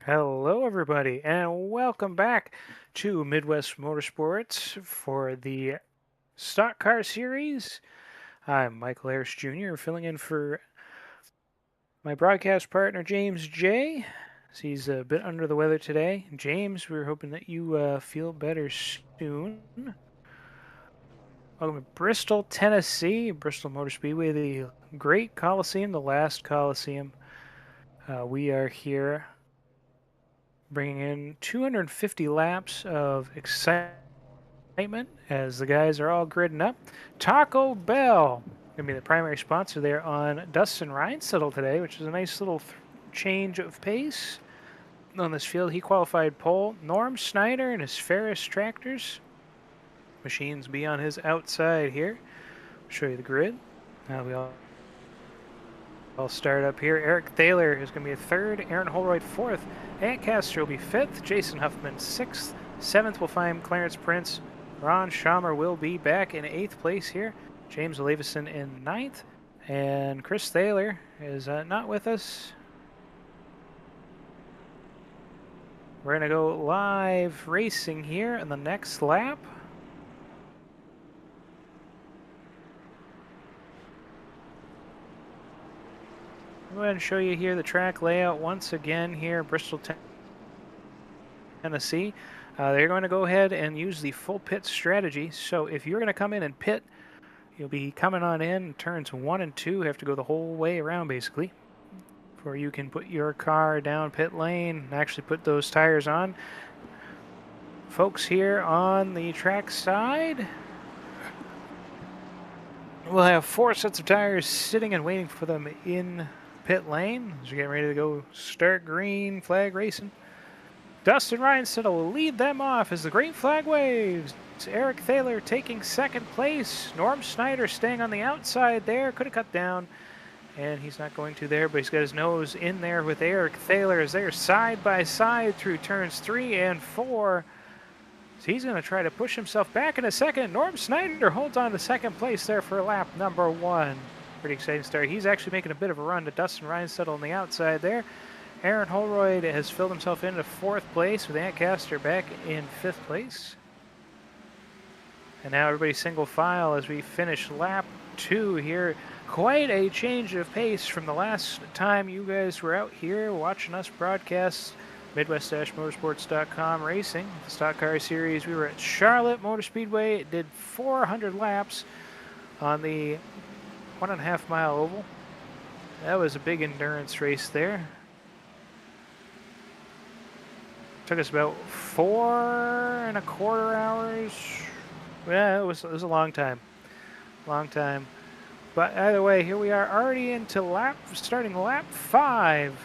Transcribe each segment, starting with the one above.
Hello, everybody, and welcome back to Midwest Motorsports for the Stock Car Series. I'm Michael Harris Jr., filling in for my broadcast partner, James J. He's a bit under the weather today. James, we're hoping that you feel better soon. Welcome to Bristol, Tennessee, Bristol Motor Speedway, the great Coliseum, the last Coliseum. We are here bringing in 250 laps of excitement as the guys are all gridding up. Taco Bell going to be the primary sponsor there on Dustin Reinsettle today, which is a nice little change of pace on this field. He qualified pole. Norm Snyder and his Ferris tractors. Machines be on his outside here. I'll show you the grid. Now we all start up here. Eric Thaler is going to be a third. Aaron Holroyd fourth. Ancaster will be fifth. Jason Huffman sixth. Seventh will find Clarence Prince. Ron Schaumer will be back in 8th place here. James Leveson in 9th. And Chris Thaler is not with us. We're going to go live racing here in the next lap. I'll go ahead and show you here the track layout once again here, Bristol, Tennessee. They're going to go ahead and use the full pit strategy. So if you're going to come in and pit, you'll be coming on in. Turns 1 and 2 have to go the whole way around basically, before you can put your car down pit lane and actually put those tires on. Folks here on the track side, we'll have 4 sets of tires sitting and waiting for them in pit lane as you're getting ready to go start green flag racing. Dustin Reinstead will lead them off as the green flag waves. Eric Thaler taking 2nd place. Norm Snyder staying on the outside there. Could have cut down, and he's not going to there, but he's got his nose in there with Eric Thaler as they're side by side through turns 3 and 4. So he's going to try to push himself back in a second. Norm Snyder holds on to 2nd place there for lap number 1. Pretty exciting start. He's actually making a bit of a run to Dustin Reinstead on the outside there. Aaron Holroyd has filled himself into 4th place with Ancaster back in 5th place. And now everybody's single file as we finish lap 2 here. Quite a change of pace from the last time you guys were out here watching us broadcast Midwest-Motorsports.com racing. The Stock Car Series, we were at Charlotte Motor Speedway. It did 400 laps on the 1.5 mile oval. That was a big endurance race there. Took us about 4.25 hours. Yeah, it was a long time. Long time. But either way, here we are already into starting lap 5.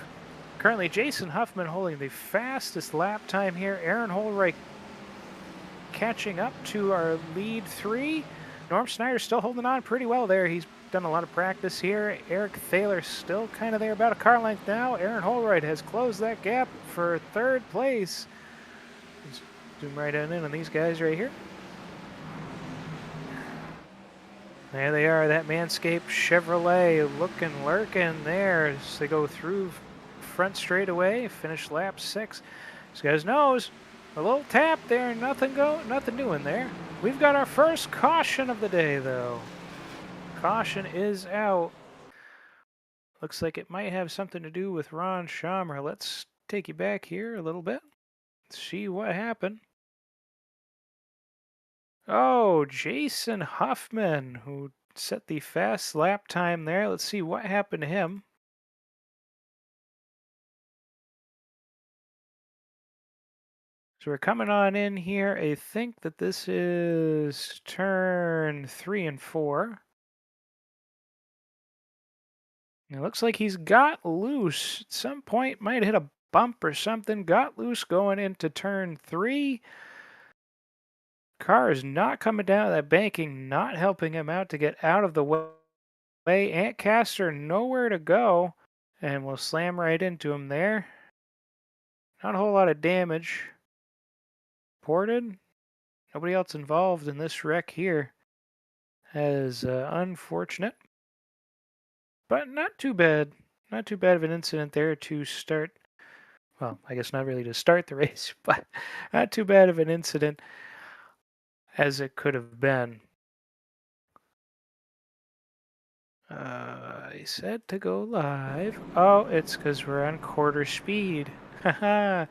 Currently, Jason Huffman holding the fastest lap time here. Aaron Holroyd catching up to our lead 3. Norm Snyder still holding on pretty well there. He's done a lot of practice here. Eric Thaler still kind of there, about a car length now. Aaron Holroyd has closed that gap for 3rd place. Let's zoom right on in on these guys right here. There they are, that Manscaped Chevrolet lurking there as they go through front straightaway, finish lap 6. This guy's nose, a little tap there, nothing doing there. We've got our first caution of the day though. Caution is out. Looks like it might have something to do with Ron Schaumer. Let's take you back here a little bit. See what happened. Oh, Jason Huffman, who set the fast lap time there. Let's see what happened to him. So we're coming on in here. I think that this is turn 3 and 4. It looks like he's got loose. At some point, might hit a bump or something. Got loose going into turn 3. Car is not coming down that banking, not helping him out to get out of the way. Ancaster nowhere to go, and we'll slam right into him there. Not a whole lot of damage. Ported. Nobody else involved in this wreck here. As unfortunate. But not too bad. Not too bad of an incident there to start Well, I guess not really to start the race, but not too bad of an incident as it could have been. I said to go live. Oh, it's because we're on quarter speed. Haha.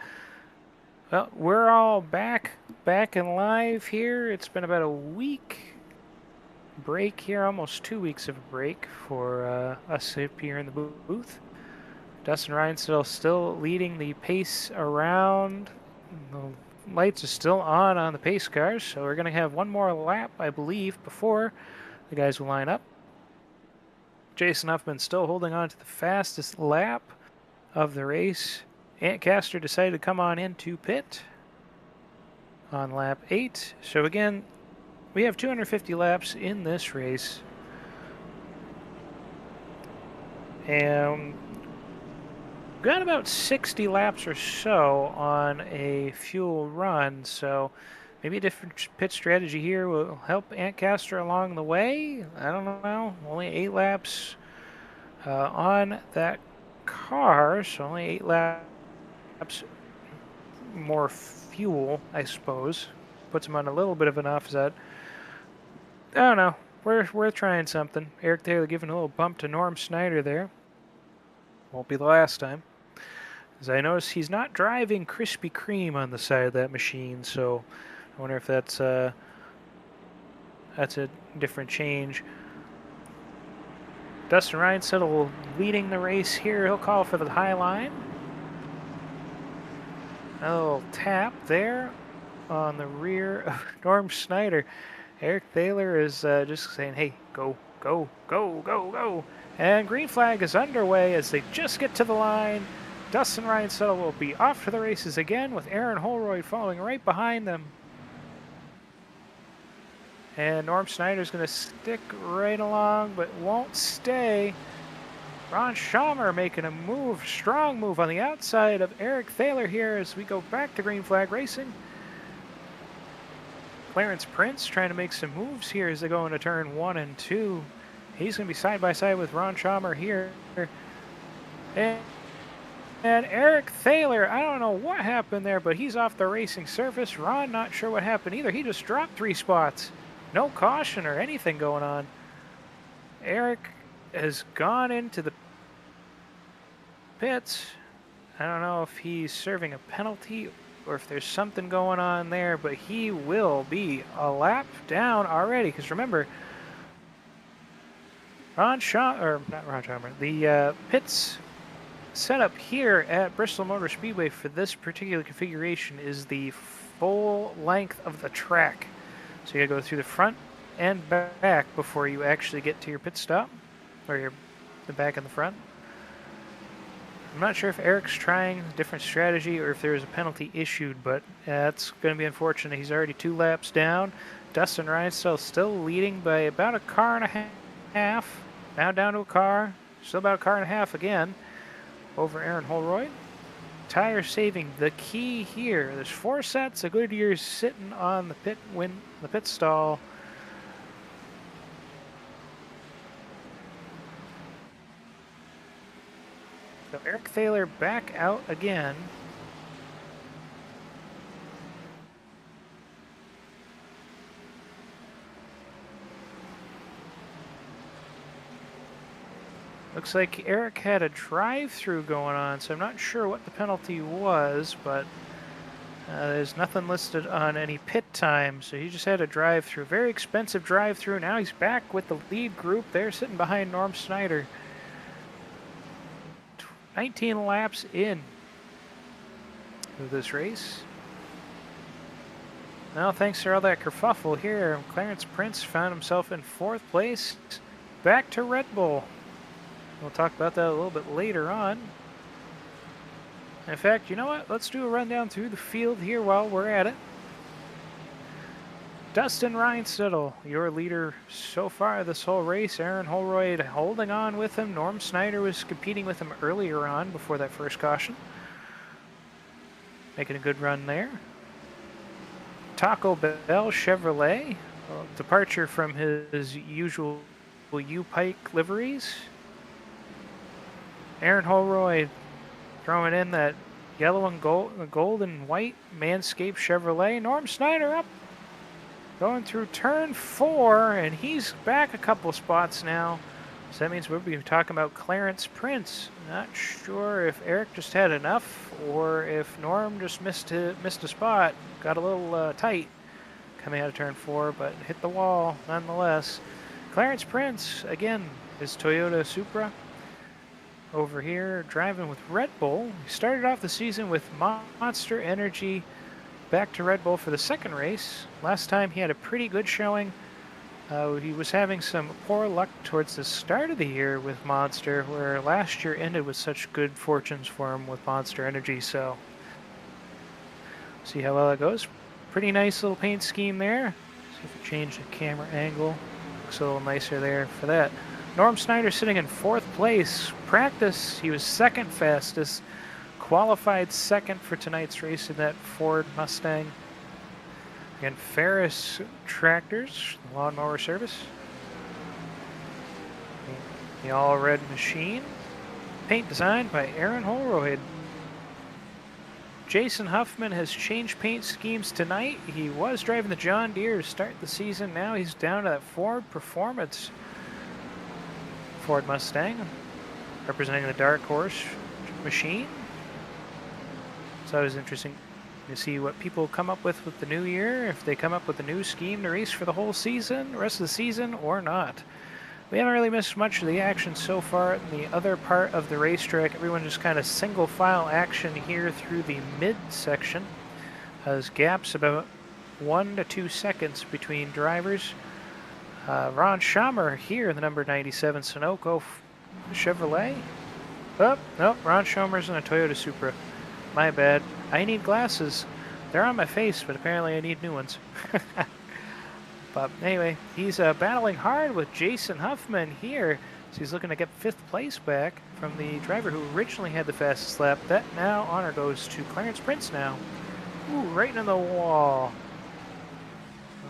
Well, we're all back and live here. It's been about a week break here, almost 2 weeks of a break for us up here in the booth. Dustin Reinstall still leading the pace around. The lights are still on the pace cars, so we're going to have one more lap, I believe, before the guys will line up. Jason Huffman still holding on to the fastest lap of the race. Ant Caster decided to come on into pit on lap 8. So again, we have 250 laps in this race. And got about 60 laps or so on a fuel run, so maybe a different pit strategy here will help Antcaster along the way. I don't know. Only 8 laps on that car, so only 8 laps more fuel, I suppose. Puts him on a little bit of an offset. I don't know. We're trying something. Eric Taylor giving a little bump to Norm Snyder there. Won't be the last time. As I notice, he's not driving Krispy Kreme on the side of that machine, so I wonder if that's a different change. Dustin Reinsettle leading the race here. He'll call for the high line. A little tap there on the rear of Norm Snyder. Eric Thaler is just saying, hey, go, go, go, go, go. And green flag is underway as they just get to the line. Dustin Reinsettle will be off to the races again with Aaron Holroyd following right behind them. And Norm Snyder's going to stick right along but won't stay. Ron Schaumer making a move, strong move on the outside of Eric Thaler here as we go back to green flag racing. Clarence Prince trying to make some moves here as they go into turn 1 and 2. He's going to be side by side with Ron Schaumer here. And Eric Thaler, I don't know what happened there, but he's off the racing surface. Ron, not sure what happened either. He just dropped 3 spots. No caution or anything going on. Eric has gone into the pits. I don't know if he's serving a penalty or if there's something going on there, but he will be a lap down already. Because remember, the pits setup here at Bristol Motor Speedway for this particular configuration is the full length of the track. So you gotta go through the front and back before you actually get to your pit stop, or the back and the front. I'm not sure if Eric's trying a different strategy or if there is a penalty issued, but that's going to be unfortunate. He's already 2 laps down. Dustin Reinstall still leading by about a car and a half. Now down to a car. Still about a car and a half again over Aaron Holroyd. Tire saving the key here. There's 4 sets of Goodyears sitting on the pit stall. So Eric Thaler back out again. Looks like Eric had a drive-through going on, so I'm not sure what the penalty was, but there's nothing listed on any pit time, so he just had a drive-through. Very expensive drive-through. Now he's back with the lead group. They're sitting behind Norm Snyder. 19 laps in of this race. Now, thanks to all that kerfuffle here, Clarence Prince found himself in 4th place. Back to Red Bull. We'll talk about that a little bit later on. In fact, you know what? Let's do a rundown through the field here while we're at it. Dustin Reinsettle, your leader so far this whole race. Aaron Holroyd holding on with him. Norm Snyder was competing with him earlier on before that first caution. Making a good run there. Taco Bell Chevrolet, departure from his usual U-Pike liveries. Aaron Holroyd throwing in that yellow and gold and white Manscaped Chevrolet. Norm Snyder up, going through turn 4, and he's back a couple spots now. So that means we'll be talking about Clarence Prince. Not sure if Eric just had enough or if Norm just missed a spot. Got a little tight coming out of turn 4, but hit the wall nonetheless. Clarence Prince, again, his Toyota Supra over here driving with Red Bull. He started off the season with Monster Energy, back to Red Bull for the second race. Last time he had a pretty good showing. He was having some poor luck towards the start of the year with Monster, where last year ended with such good fortunes for him with Monster Energy. So see how well that goes. Pretty nice little paint scheme there. See if we change the camera angle. Looks a little nicer there for that. Norm Snyder sitting in 4th place. Practice, he was 2nd fastest. Qualified 2nd for tonight's race in that Ford Mustang. Again, Ferris Tractors, lawnmower service. The all-red machine. Paint designed by Aaron Holroyd. Jason Huffman has changed paint schemes tonight. He was driving the John Deere to start the season. Now he's down to that Ford Performance Ford Mustang, representing the Dark Horse machine. It's always interesting to see what people come up with the new year, if they come up with a new scheme to race for the whole season, the rest of the season, or not. We haven't really missed much of the action so far in the other part of the racetrack. Everyone just kind of single file action here through the mid-section. There's gaps about 1 to 2 seconds between drivers. Ron Schamer here in the number 97 Sunoco Chevrolet. Oh, no, Ron Schamer's in a Toyota Supra. My bad. I need glasses. They're on my face, but apparently I need new ones. But anyway, he's battling hard with Jason Huffman here. So he's looking to get 5th place back from the driver who originally had the fastest lap. That now honor goes to Clarence Prince now. Ooh, right in the wall.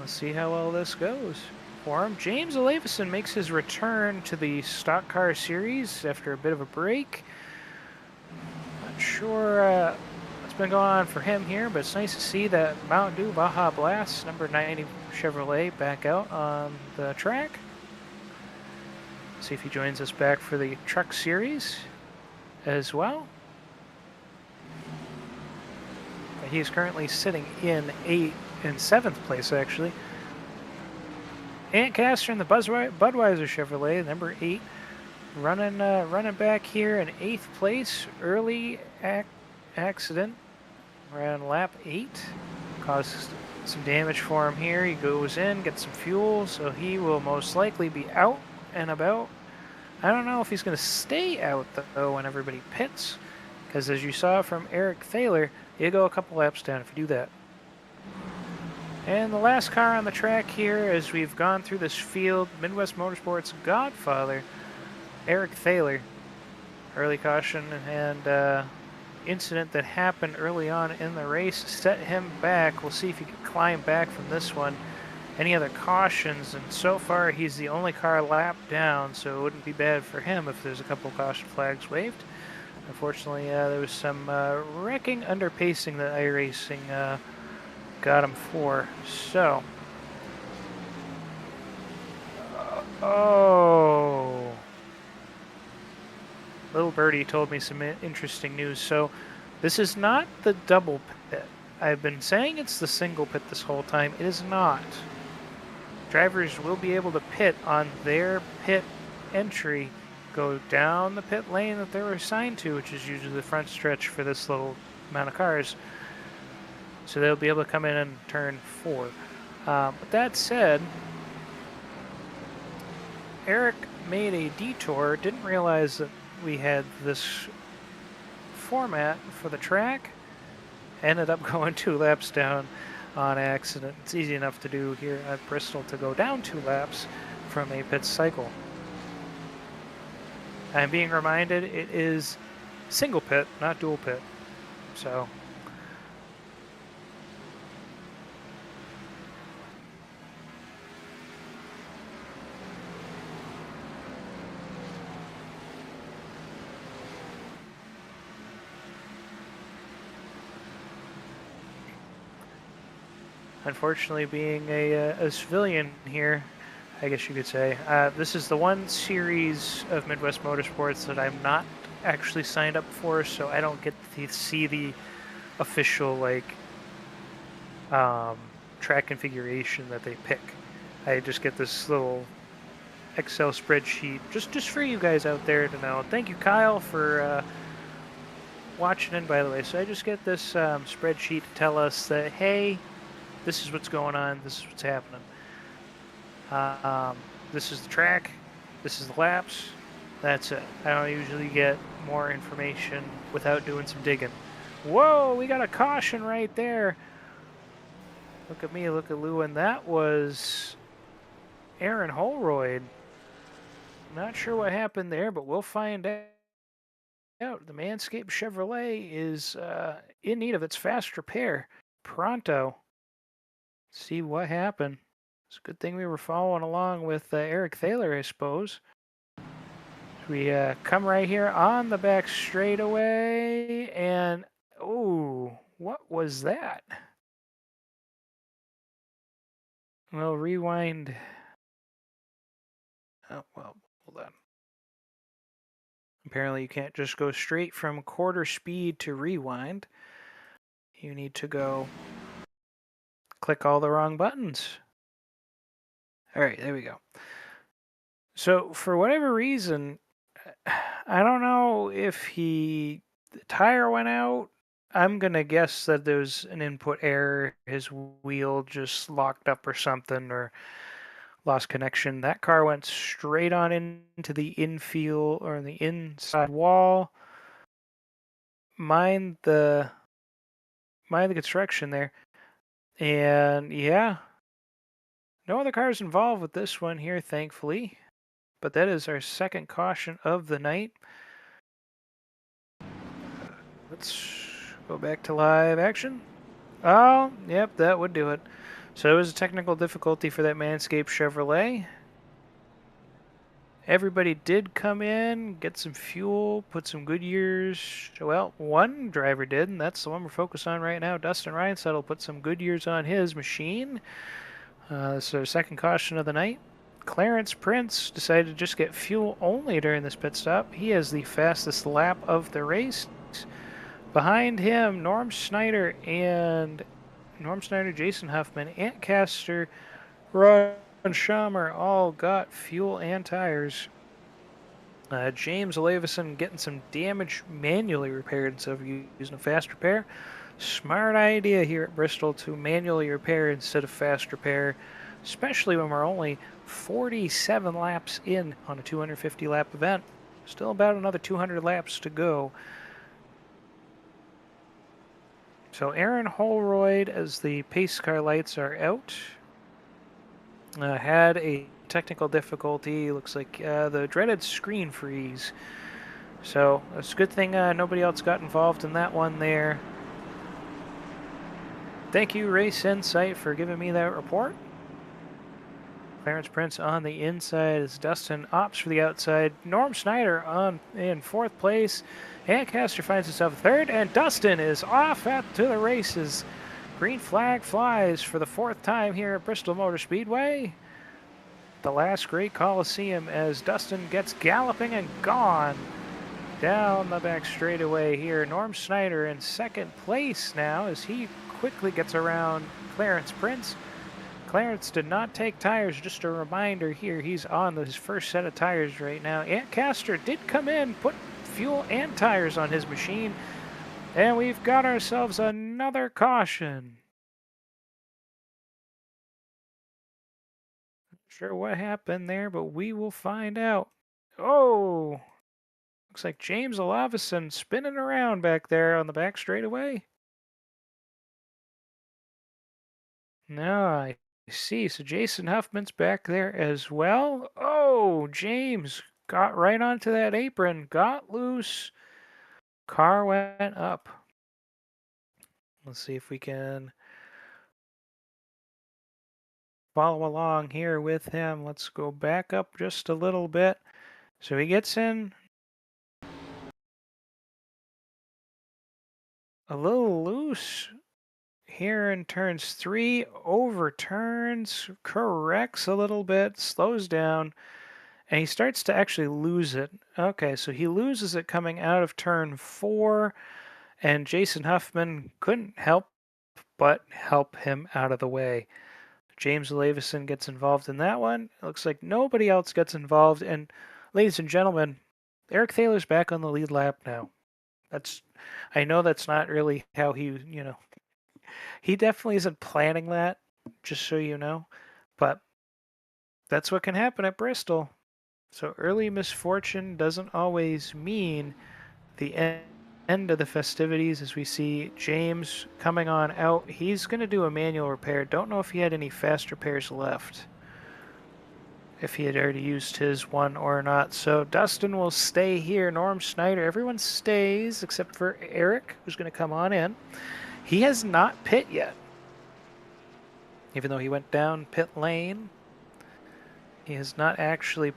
Let's see how well this goes for him. James Olafison makes his return to the Stock Car Series after a bit of a break. Not sure what's been going on for him here, but it's nice to see that Mountain Dew Baja Blast number 90 Chevrolet back out on the track. See if he joins us back for the Truck Series as well. He's currently sitting in 7th place actually. Ant Caster in the Budweiser Chevrolet, number 8, running back here in 8th place. Early accident around lap 8 caused some damage for him here. He goes in, gets some fuel, so he will most likely be out and about. I don't know if he's going to stay out though when everybody pits, because as you saw from Eric Thaler, you go a couple laps down if you do that. And the last car on the track here, as we've gone through this field, Midwest Motorsports Godfather, Eric Thaler. Early caution and incident that happened early on in the race set him back. We'll see if he can climb back from this one. Any other cautions, and so far he's the only car lapped down, so it wouldn't be bad for him if there's a couple caution flags waved. Unfortunately, there was some wrecking under pacing that iRacing got him for. So, oh, little birdie told me some interesting news. So, this is not the double pit. I've been saying it's the single pit this whole time. It is not. Drivers will be able to pit on their pit entry, go down the pit lane that they were assigned to, which is usually the front stretch for this little amount of cars. So they'll be able to come in and turn 4. But that said, Eric made a detour, didn't realize that we had this format for the track, ended up going 2 laps down on accident. It's easy enough to do here at Bristol to go down 2 laps from a pit cycle. I'm being reminded it is single pit, not dual pit. So Unfortunately, being a civilian here, I guess you could say, this is the one series of Midwest Motorsports that I'm not actually signed up for, so I don't get to see the official track configuration that they pick. I just get this little Excel spreadsheet just for you guys out there to know. Thank you, Kyle, for watching in, by the way. So I just get this spreadsheet to tell us that, hey, this is what's going on, this is what's happening. This is the track, this is the laps, that's it. I don't usually get more information without doing some digging. Whoa, we got a caution right there. Look at me, look at Lou, and that was Aaron Holroyd. Not sure what happened there, but we'll find out. The Manscaped Chevrolet is in need of its fast repair. Pronto. See what happened. It's a good thing we were following along with Eric Thaler, I suppose. We come right here on the back straightaway, and oh, what was that? Well, rewind. Oh, well, hold on. Apparently you can't just go straight from quarter speed to rewind. You need to go click all the wrong buttons. All right, there we go. So for whatever reason, I don't know if the tire went out. I'm going to guess that there's an input error. His wheel just locked up or something, or lost connection. That car went straight on into the infield or the inside wall. Mind the construction there. And yeah, no other cars involved with this one here, thankfully. But that is our second caution of the night. Let's go back to live action. Oh, yep, that would do it. So it was a technical difficulty for that Manscaped Chevrolet. Everybody did come in, get some fuel, put some Goodyears. Well, one driver did, and that's the one we're focused on right now. Dustin Reinsettle put some Goodyears on his machine. This is our second caution of the night. Clarence Prince decided to just get fuel only during this pit stop. He has the fastest lap of the race. Behind him, Norm Snyder, Jason Huffman, Ant Caster, Ron Schamer all got fuel and tires. James Olavison getting some damage manually repaired instead of using a fast repair. Smart idea here at Bristol to manually repair instead of fast repair, especially when we're only 47 laps in on a 250 lap event. Still about another 200 laps to go. So Aaron Holroyd, as the pace car lights are out, had a technical difficulty. Looks like the dreaded screen freeze. So it's a good thing nobody else got involved in that one there. Thank you, Race Insight, for giving me that report. Clarence Prince on the inside as Dustin opts for the outside. Norm Snyder in fourth place. Ancaster finds himself third, and Dustin is off to the races. Green flag flies for the fourth time here at Bristol Motor Speedway. The last great Coliseum as Dustin gets galloping and gone down the back straightaway here. Norm Snyder in second place now as he quickly gets around Clarence Prince. Clarence did not take tires, just a reminder here, he's on his first set of tires right now. Ant Caster did come in, put fuel and tires on his machine, and we've got ourselves another caution. Not sure what happened there, but we will find out. Oh, looks like James Olavison spinning around back there on the back straightaway. No, I see. So Jason Huffman's back there as well. Oh, James got right onto that apron, got loose. Car went up. Let's see if we can follow along here with him. Let's go back up just a little bit. So he gets in a little loose here in turns 3, overturns, corrects a little bit, slows down, and he starts to actually lose it. Okay, so he loses it coming out of turn 4, and Jason Huffman couldn't help but help him out of the way. James Lavison gets involved in that one. It looks like nobody else gets involved, and ladies and gentlemen, Eric Thaler's back on the lead lap now. I know that's not really how he definitely isn't planning that, just so you know, but that's what can happen at Bristol. So early misfortune doesn't always mean the end of the festivities. As we see James coming on out, he's going to do a manual repair. Don't know if he had any fast repairs left, if he had already used his one or not. So Dustin will stay here. Norm Schneider, everyone stays except for Eric, who's going to come on in. He has not pit yet, even though he went down pit lane. He has not actually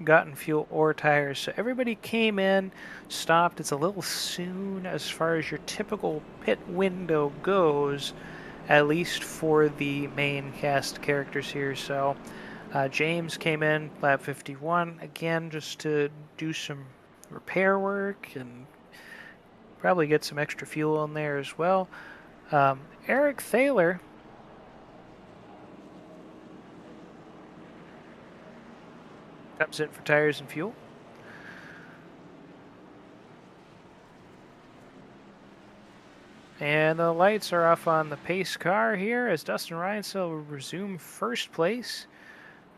gotten fuel or tires. So everybody came in, stopped. It's a little soon as far as your typical pit window goes, at least for the main cast characters here. So James came in lap 51 again just to do some repair work and probably get some extra fuel in there as well. Eric Thaler comes in for tires and fuel. And the lights are off on the pace car here as Dustin Reinsill will resume first place,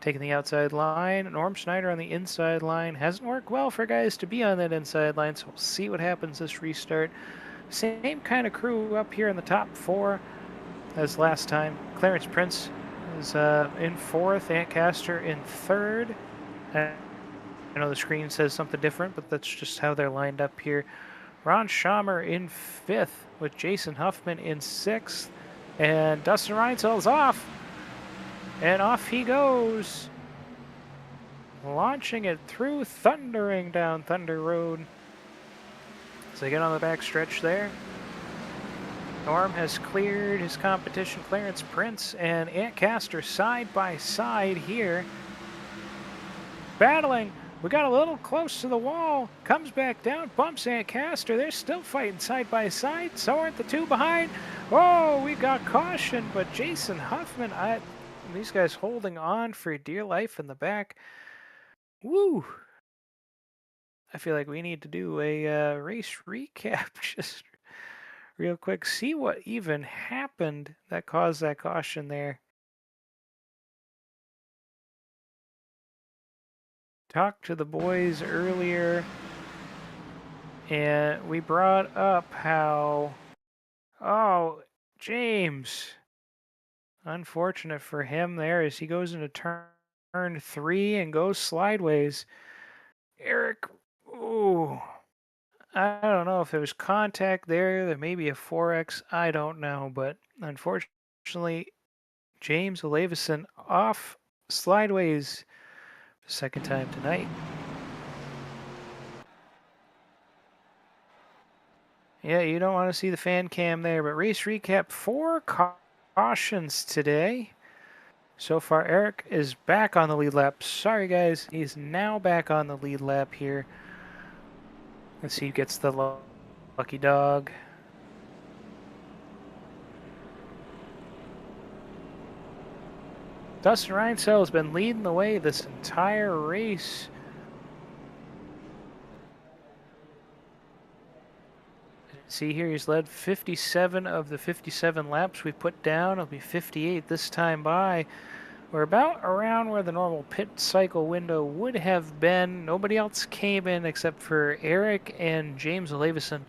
taking the outside line. Norm Schneider on the inside line. Hasn't worked well for guys to be on that inside line, so we'll see what happens this restart. Same kind of crew up here in the top 4 as last time. Clarence Prince is in 4th, Ant Castor in 3rd. I know the screen says something different, but that's just how they're lined up here. Ron Schamer in 5th with Jason Huffman in 6th. And Dustin Reinsill off. And off he goes. Launching it through, thundering down Thunder Road. As they get on the back stretch there. Norm has cleared his competition. Clarence Prince and Ant Castor side by side here. Battling. We got a little close to the wall. Comes back down. Bumps Ant Castor. They're still fighting side by side. So aren't the two behind. Oh, we got caution. But Jason Huffman, these guys holding on for dear life in the back. Woo. I feel like we need to do a race recap just real quick. See what even happened that caused that caution there. Talked to the boys earlier, and we brought up how, oh, James, unfortunate for him there as he goes into turn 3 and goes sideways. Eric, ooh, I don't know if there was contact there may be a 4X, I don't know, but unfortunately, James Lavison off slideways second time tonight. Yeah, you don't want to see the fan cam there, but race recap, 4 cautions today. So far, Eric is back on the lead lap. Sorry, guys, he's now back on the lead lap here. Let's see who gets the lucky dog. Dustin Reinsill has been leading the way this entire race. See here, he's led 57 of the 57 laps we put down. It'll be 58 this time by. We're about around where the normal pit cycle window would have been. Nobody else came in except for Eric and James Lavison.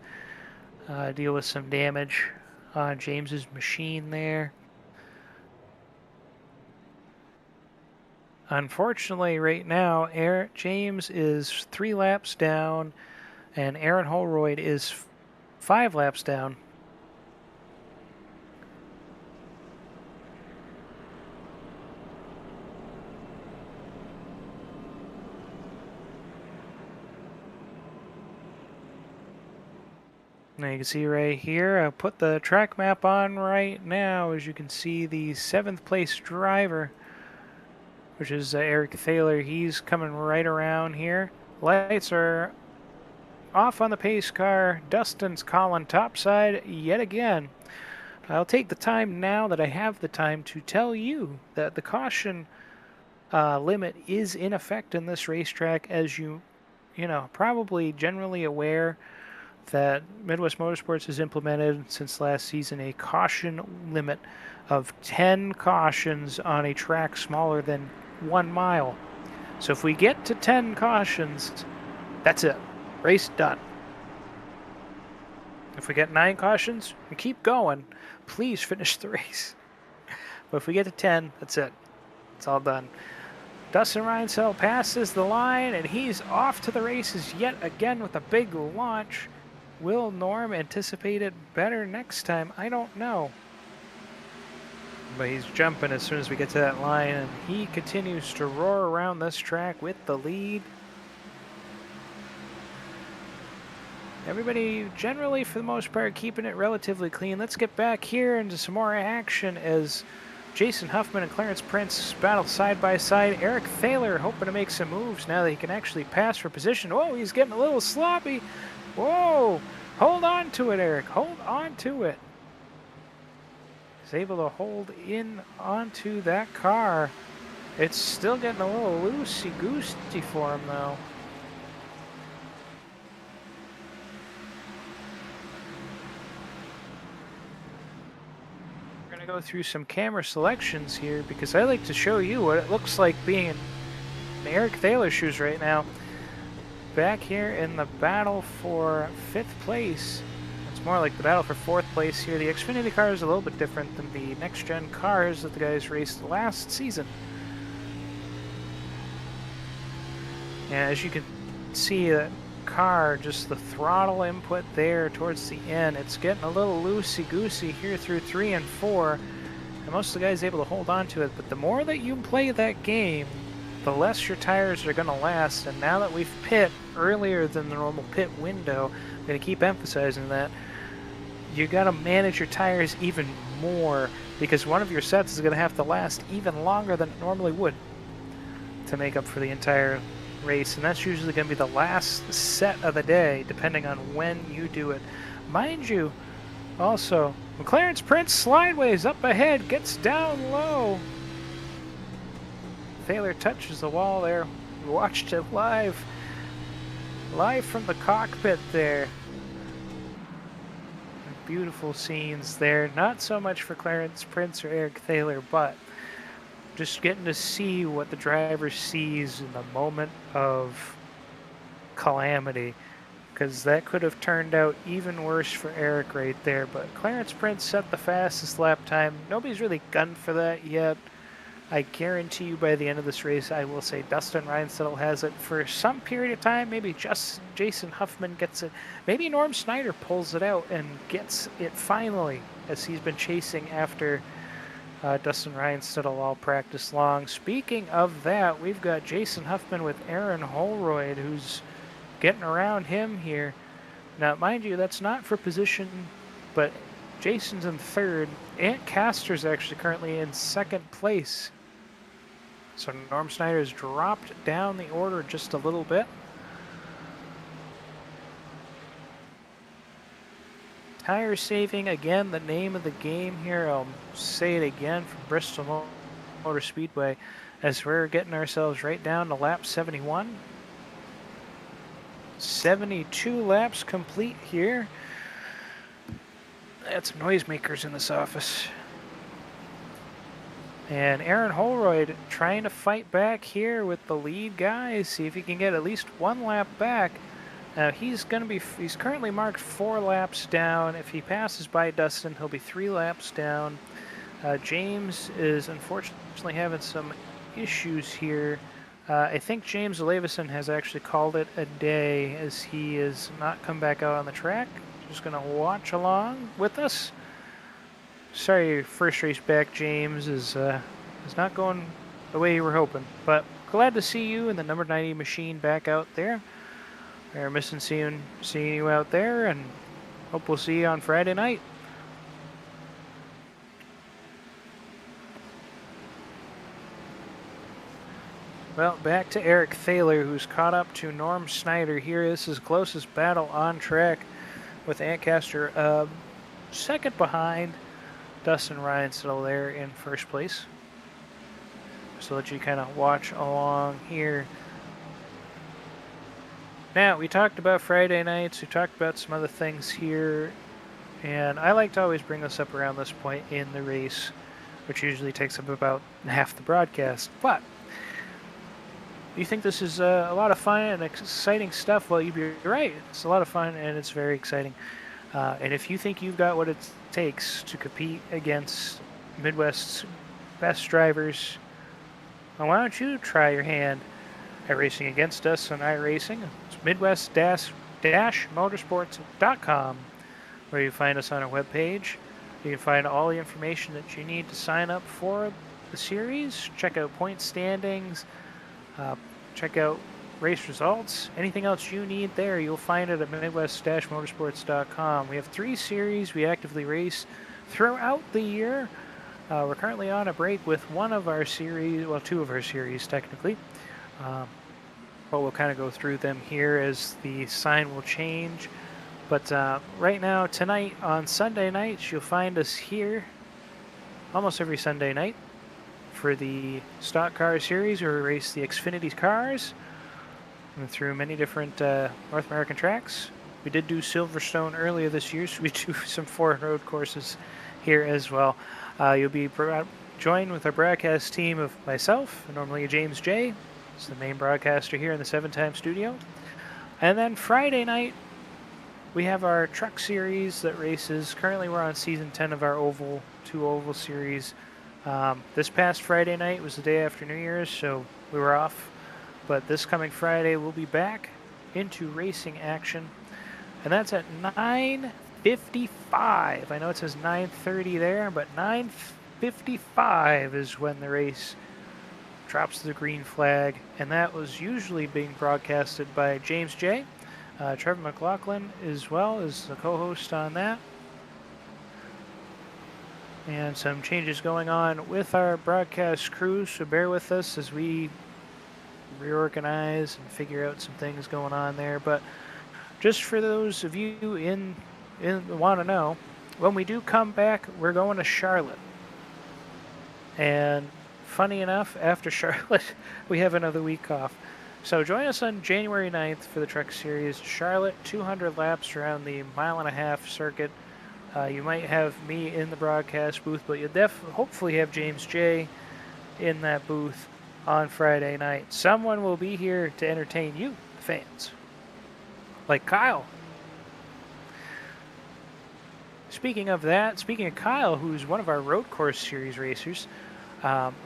Deal with some damage on James's machine there. Unfortunately, right now, James is 3 laps down, and Aaron Holroyd is 5 laps down. Now you can see right here, I put the track map on right now. As you can see, the 7th place driver, which is Eric Thaler, he's coming right around here. Lights are off on the pace car. Dustin's calling topside yet again. I'll take the time now that I have the time to tell you that the caution limit is in effect in this racetrack, as you know, probably generally aware that Midwest Motorsports has implemented since last season a caution limit of 10 cautions on a track smaller than 1 mile. So if we get to 10 cautions, that's it. Race done. If we get 9 cautions, we keep going. Please finish the race. But if we get to 10, that's it. It's all done. Dustin Reinsell passes the line, and he's off to the races yet again with a big launch. Will Norm anticipate it better next time? I don't know. But he's jumping as soon as we get to that line, and he continues to roar around this track with the lead. Everybody generally, for the most part, keeping it relatively clean. Let's get back here into some more action as Jason Huffman and Clarence Prince battle side by side. Eric Thaler hoping to make some moves now that he can actually pass for position. Oh, he's getting a little sloppy. Whoa! Hold on to it, Eric. Hold on to it. He's able to hold in onto that car. It's still getting a little loosey-goosey for him, though. We're going to go through some camera selections here because I like to show you what it looks like being in Eric Thaler's shoes right now. Back here in the battle for 5th place. It's more like the battle for 4th place here. The Xfinity car is a little bit different than the next-gen cars that the guys raced last season. And as you can see, that car, just the throttle input there towards the end, it's getting a little loosey-goosey here through 3 and 4. And most of the guys able to hold on to it. But the more that you play that game, the less your tires are going to last. And now that we've pit earlier than the normal pit window, I'm going to keep emphasizing that, you got to manage your tires even more because one of your sets is going to have to last even longer than it normally would to make up for the entire race. And that's usually going to be the last set of the day, depending on when you do it. Mind you, also, Clarence Prince slideways up ahead, gets down low. Thaler touches the wall there. We watched it live from the cockpit there. Beautiful scenes there. Not so much for Clarence Prince or Eric Thaler, but just getting to see what the driver sees in the moment of calamity, because that could have turned out even worse for Eric right there. But Clarence Prince set the fastest lap time. Nobody's really gunned for that yet. I guarantee you by the end of this race, I will say Dustin Reinsell has it for some period of time. Maybe just Jason Huffman gets it. Maybe Norm Snyder pulls it out and gets it finally, as he's been chasing after Dustin Reinsell all practice long. Speaking of that, we've got Jason Huffman with Aaron Holroyd, who's getting around him here. Now, mind you, that's not for position, but Jason's in 3rd. Ant Castor's actually currently in 2nd place. So Norm Snyder's dropped down the order just a little bit. Tire saving, again, the name of the game here. I'll say it again from Bristol Motor Speedway, as we're getting ourselves right down to lap 71. 72 laps complete here. That's noisemakers in this office. And Aaron Holroyd trying to fight back here with the lead guys, see if he can get at least 1 lap back. Now he's currently marked 4 laps down. If he passes by Dustin, he'll be 3 laps down. James is unfortunately having some issues here. I think James Leveson has actually called it a day, as he has not come back out on the track. Just going to watch along with us. Sorry, first race back, James, is not going the way you were hoping. But glad to see you in the number 90 machine back out there. We're missing seeing you out there, and hope we'll see you on Friday night. Well, back to Eric Thaler, who's caught up to Norm Snyder here. This is closest battle on track, with Ancaster second behind. Dustin Ryan still there in first place. So let you kind of watch along here. Now, we talked about Friday nights, we talked about some other things here, and I like to always bring this up around this point in the race, which usually takes up about half the broadcast. But you think this is a lot of fun and exciting stuff? Well, you'd be right. It's a lot of fun and it's very exciting. And if you think you've got what it takes to compete against Midwest's best drivers, well, why don't you try your hand at racing against us on iRacing? It's Midwest-Motorsports.com, where you find us on our webpage. You can find all the information that you need to sign up for the series. Check out point standings. Check out race results. Anything else you need there, you'll find it at Midwest-Motorsports.com. We have 3 series we actively race throughout the year. We're currently on a break with one of our series, well, 2 of our series technically. But we'll kind of go through them here as the sign will change. But right now, tonight on Sunday nights, you'll find us here almost every Sunday night for the Stock Car Series, where we race the Xfinity cars and through many different North American tracks. We did do Silverstone earlier this year, so we do some foreign road courses here as well. You'll be joined with our broadcast team of myself, normally James J. He's the main broadcaster here in the 7-time studio. And then Friday night, we have our truck series that races. Currently, we're on season 10 of our 2 oval series. This past Friday night was the day after New Year's, so we were off. But this coming Friday, we'll be back into racing action. And that's at 9:55. I know it says 9:30 there, but 9:55 is when the race drops the green flag. And that was usually being broadcasted by James J. Trevor McLaughlin as well as the co-host on that. And some changes going on with our broadcast crew, so bear with us as we reorganize and figure out some things going on there. But just for those of you in want to know, when we do come back, we're going to Charlotte. And funny enough, after Charlotte, we have another week off. So join us on January 9th for the Truck Series. Charlotte, 200 laps around the 1.5-mile circuit. You might have me in the broadcast booth, but you'll hopefully have James J. in that booth on Friday night. Someone will be here to entertain you, the fans, like Kyle. Speaking of Kyle, who's one of our road course series racers,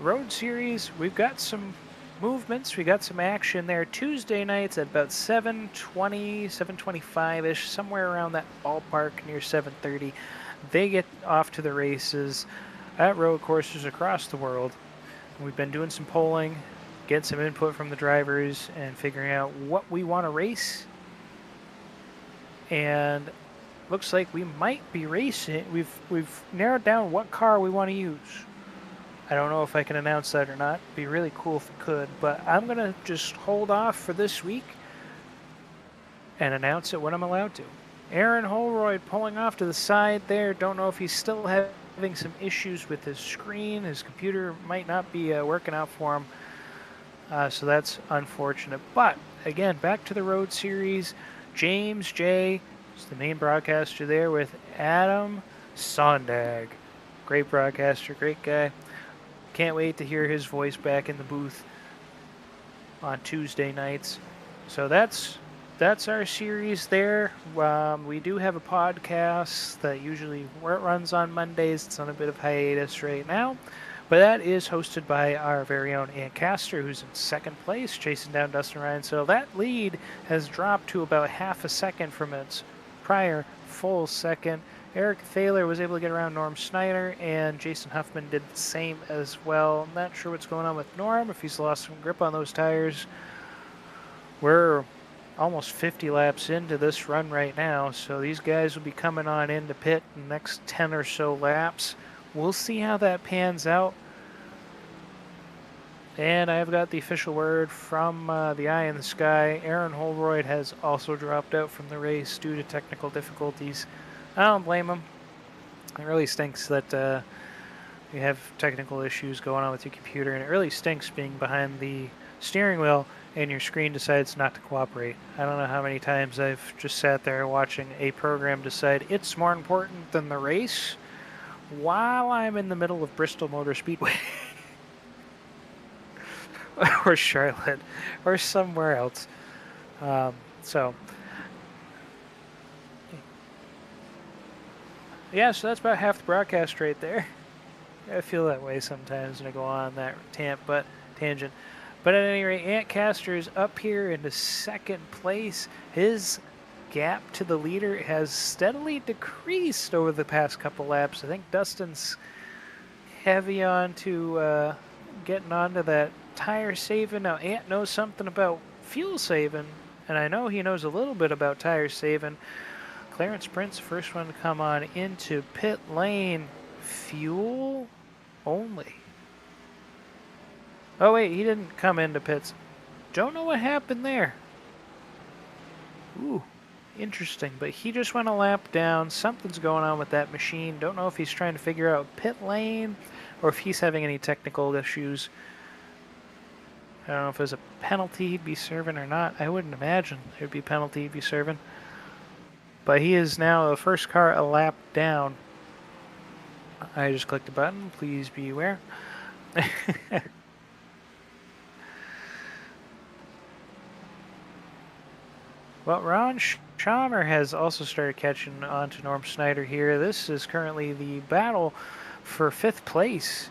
road series, we've got some movements, we got some action there. Tuesday nights at about 7:20, 7:25-ish, somewhere around that ballpark near 7:30. They get off to the races at road courses across the world. We've been doing some polling, getting some input from the drivers, and figuring out what we want to race. And looks like we might be racing. We've narrowed down what car we want to use. I don't know if I can announce that or not. It'd be really cool if I could, but I'm going to just hold off for this week and announce it when I'm allowed to. Aaron Holroyd pulling off to the side there. Don't know if he's still having some issues with his screen. His computer might not be working out for him, so that's unfortunate. But again, back to the road series. James J. is the main broadcaster there with Adam Sondag. Great broadcaster, great guy. Can't wait to hear his voice back in the booth on Tuesday nights. So that's our series there. We do have a podcast that usually runs on Mondays. It's on a bit of hiatus right now. But that is hosted by our very own Ancaster, who's in second place, chasing down Dustin Ryan. So that lead has dropped to about half a second from its prior full second. Eric Thaler was able to get around Norm Snyder, and Jason Huffman did the same as well. I'm not sure what's going on with Norm, if he's lost some grip on those tires. We're almost 50 laps into this run right now, so these guys will be coming on into pit in the next 10 or so laps. We'll see how that pans out. And I've got the official word from the Eye in the Sky. Aaron Holroyd has also dropped out from the race due to technical difficulties. I don't blame him. It really stinks that you have technical issues going on with your computer, and it really stinks being behind the steering wheel and your screen decides not to cooperate. I don't know how many times I've just sat there watching a program decide it's more important than the race while I'm in the middle of Bristol Motor Speedway. Or Charlotte, or somewhere else. So that's about half the broadcast right there. I feel that way sometimes when I go on that tangent. But at any rate, Antcaster is up here into second place. His gap to the leader has steadily decreased over the past couple laps. I think Dustin's heavy on to getting onto that tire saving. Now, Ant knows something about fuel saving, and I know he knows a little bit about tire saving. Clarence Prince, first one to come on into pit lane. Fuel only. Oh, wait, he didn't come into pits. Don't know what happened there. Ooh, interesting. But he just went a lap down. Something's going on with that machine. Don't know if he's trying to figure out pit lane or if he's having any technical issues. I don't know if there's a penalty he'd be serving or not. I wouldn't imagine there'd be a penalty he'd be serving. But he is now the first car a lap down. I just clicked a button. Please be aware. Well, Ron Chalmer has also started catching on to Norm Snyder here. This is currently the battle for 5th place.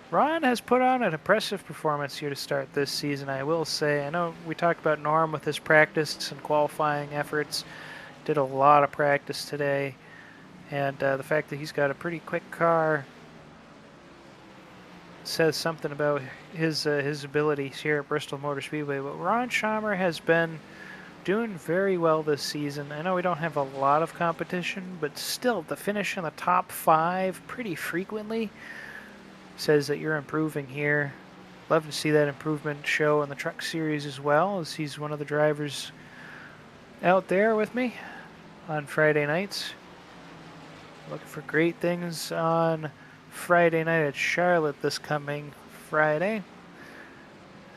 Ron has put on an impressive performance here to start this season, I will say. I know we talked about Norm with his practice and qualifying efforts. Did a lot of practice today. And the fact that he's got a pretty quick car says something about his abilities here at Bristol Motor Speedway. But Ron Chalmer has been doing very well this season. I know we don't have a lot of competition, but still, to finish in the top 5 pretty frequently says that you're improving here. Love to see that improvement show in the Truck Series as well, as he's one of the drivers out there with me on Friday nights. Looking for great things on Friday night at Charlotte this coming Friday.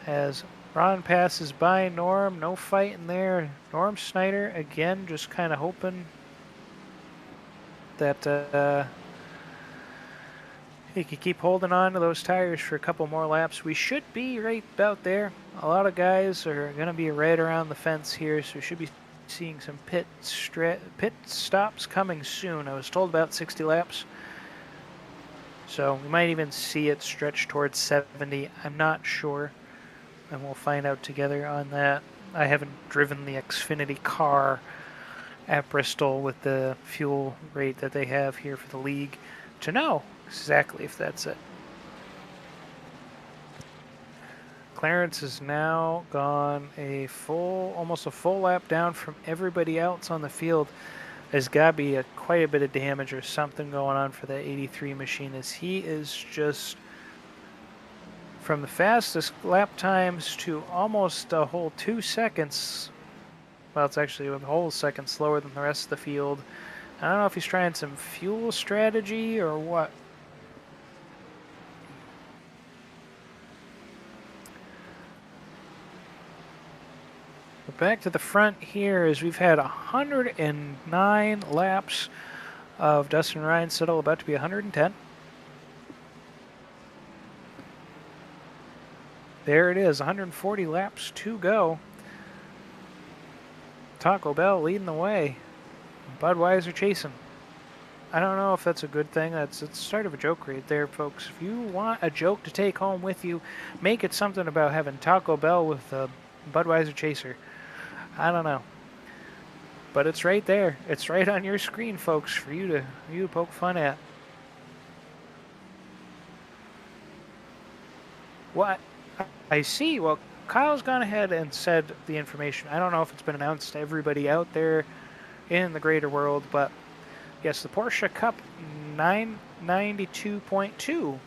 As Ron passes by Norm, no fighting there. Norm Snyder, again, just kind of hoping that he could keep holding on to those tires for a couple more laps. We should be right about there. A lot of guys are going to be right around the fence here, so we should be seeing some pit stops coming soon. I was told about 60 laps. So we might even see it stretch towards 70. I'm not sure. And we'll find out together on that. I haven't driven the Xfinity car at Bristol with the fuel rate that they have here for the league to know exactly if that's it. Clarence has now gone almost a full lap down from everybody else on the field. There's got to be quite a bit of damage or something going on for that 83 machine, as he is just from the fastest lap times to almost a whole 2 seconds. Well, it's actually a whole second slower than the rest of the field. I don't know if he's trying some fuel strategy or what. But back to the front here, as we've had 109 laps of Dustin Ryan Siddle, about to be 110. There it is, 140 laps to go. Taco Bell leading the way. Budweiser chasing. I don't know if that's a good thing. It's the start of a joke right there, folks. If you want a joke to take home with you, make it something about having Taco Bell with a Budweiser chaser. I don't know. But it's right there. It's right on your screen, folks, for you to poke fun at. What? I see. Well, Kyle's gone ahead and said the information. I don't know if it's been announced to everybody out there in the greater world, but yes, the Porsche Cup 992.2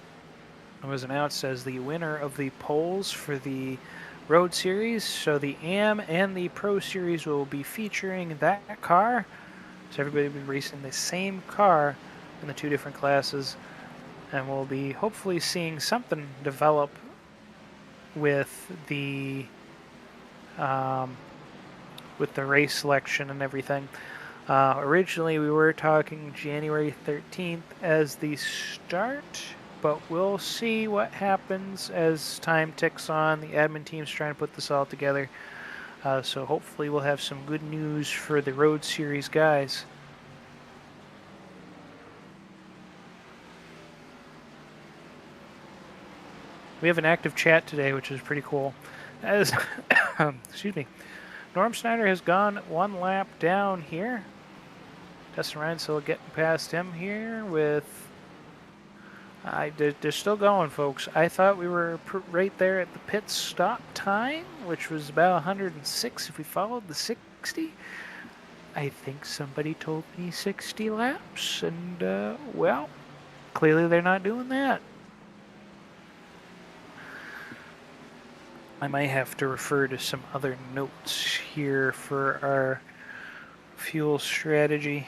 was announced as the winner of the polls for the Road Series. So the AM and the Pro Series will be featuring that car. So everybody will be racing the same car in the two different classes, and we'll be hopefully seeing something develop with the race selection and everything. Originally, we were talking January 13th as the start, but we'll see what happens as time ticks on. The admin team's trying to put this all together. So hopefully we'll have some good news for the Road Series guys. We have an active chat today, which is pretty cool. As excuse me, Norm Snyder has gone one lap down here. Dustin Reinsill getting past him here with... they're still going, folks. I thought we were right there at the pit stop time, which was about 106 if we followed the 60. I think somebody told me 60 laps, and, well, clearly they're not doing that. I might have to refer to some other notes here for our fuel strategy.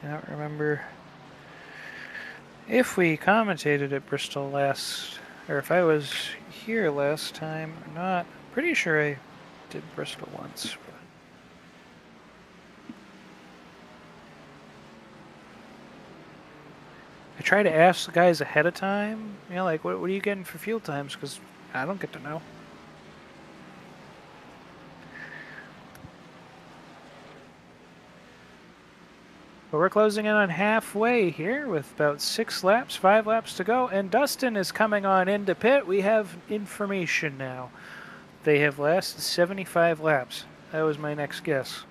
I don't remember if we commentated at Bristol last, or if I was here last time or not. Pretty sure I did Bristol once. But I try to ask the guys ahead of time, you know, like, what are you getting for fuel times? Because I don't get to know. But we're closing in on halfway here with about 5 laps to go. And Dustin is coming on into pit. We have information now. They have lasted 75 laps. That was my next guess.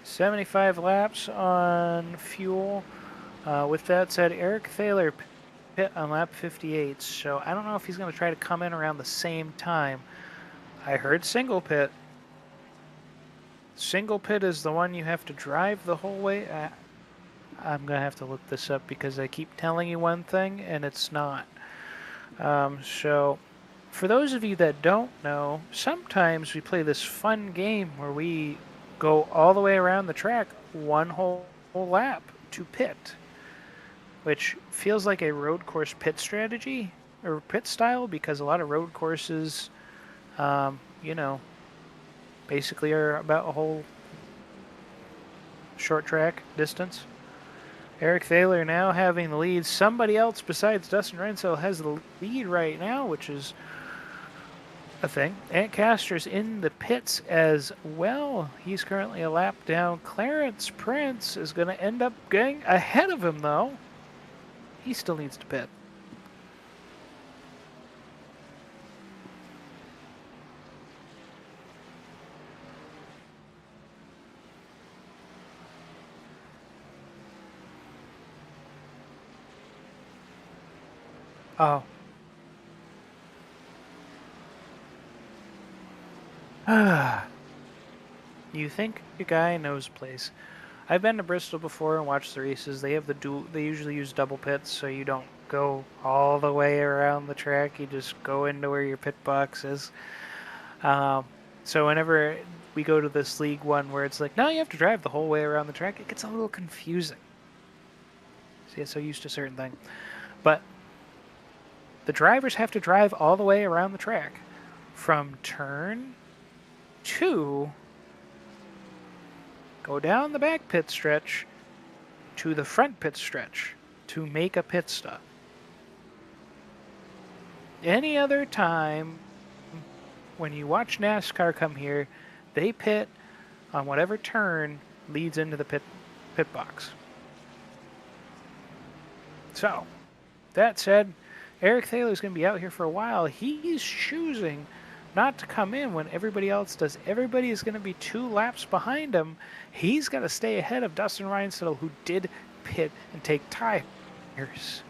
75 laps on fuel. With that said, Eric Thaler pit on lap 58. So I don't know if he's going to try to come in around the same time. I heard single pit. Single pit is the one you have to drive the whole way. I'm going to have to look this up because I keep telling you one thing and it's not. So for those of you that don't know, sometimes we play this fun game where we go all the way around the track one whole lap to pit, which feels like a road course pit strategy or pit style, because a lot of road courses, you know, basically are about a whole short track distance. Eric Thaler now having the lead. Somebody else besides Dustin Reinsill has the lead right now, which is a thing. Ant Castor's in the pits as well. He's currently a lap down. Clarence Prince is going to end up getting ahead of him, though. He still needs to pit. Oh. You think a guy knows a place. I've been to Bristol before and watched the races. They have the they usually use double pits, so you don't go all the way around the track. You just go into where your pit box is. So whenever we go to this League One where it's like, no, you have to drive the whole way around the track, it gets a little confusing. See, it's so used to certain things. But the drivers have to drive all the way around the track from turn 2, go down the back pit stretch to the front pit stretch to make a pit stop. Any other time when you watch NASCAR come here, they pit on whatever turn leads into the pit box. So, that said, Eric Thaler is going to be out here for a while. He's choosing not to come in when everybody else does. Everybody is going to be 2 laps behind him. He's got to stay ahead of Dustin Reinsill, who did pit and take tires.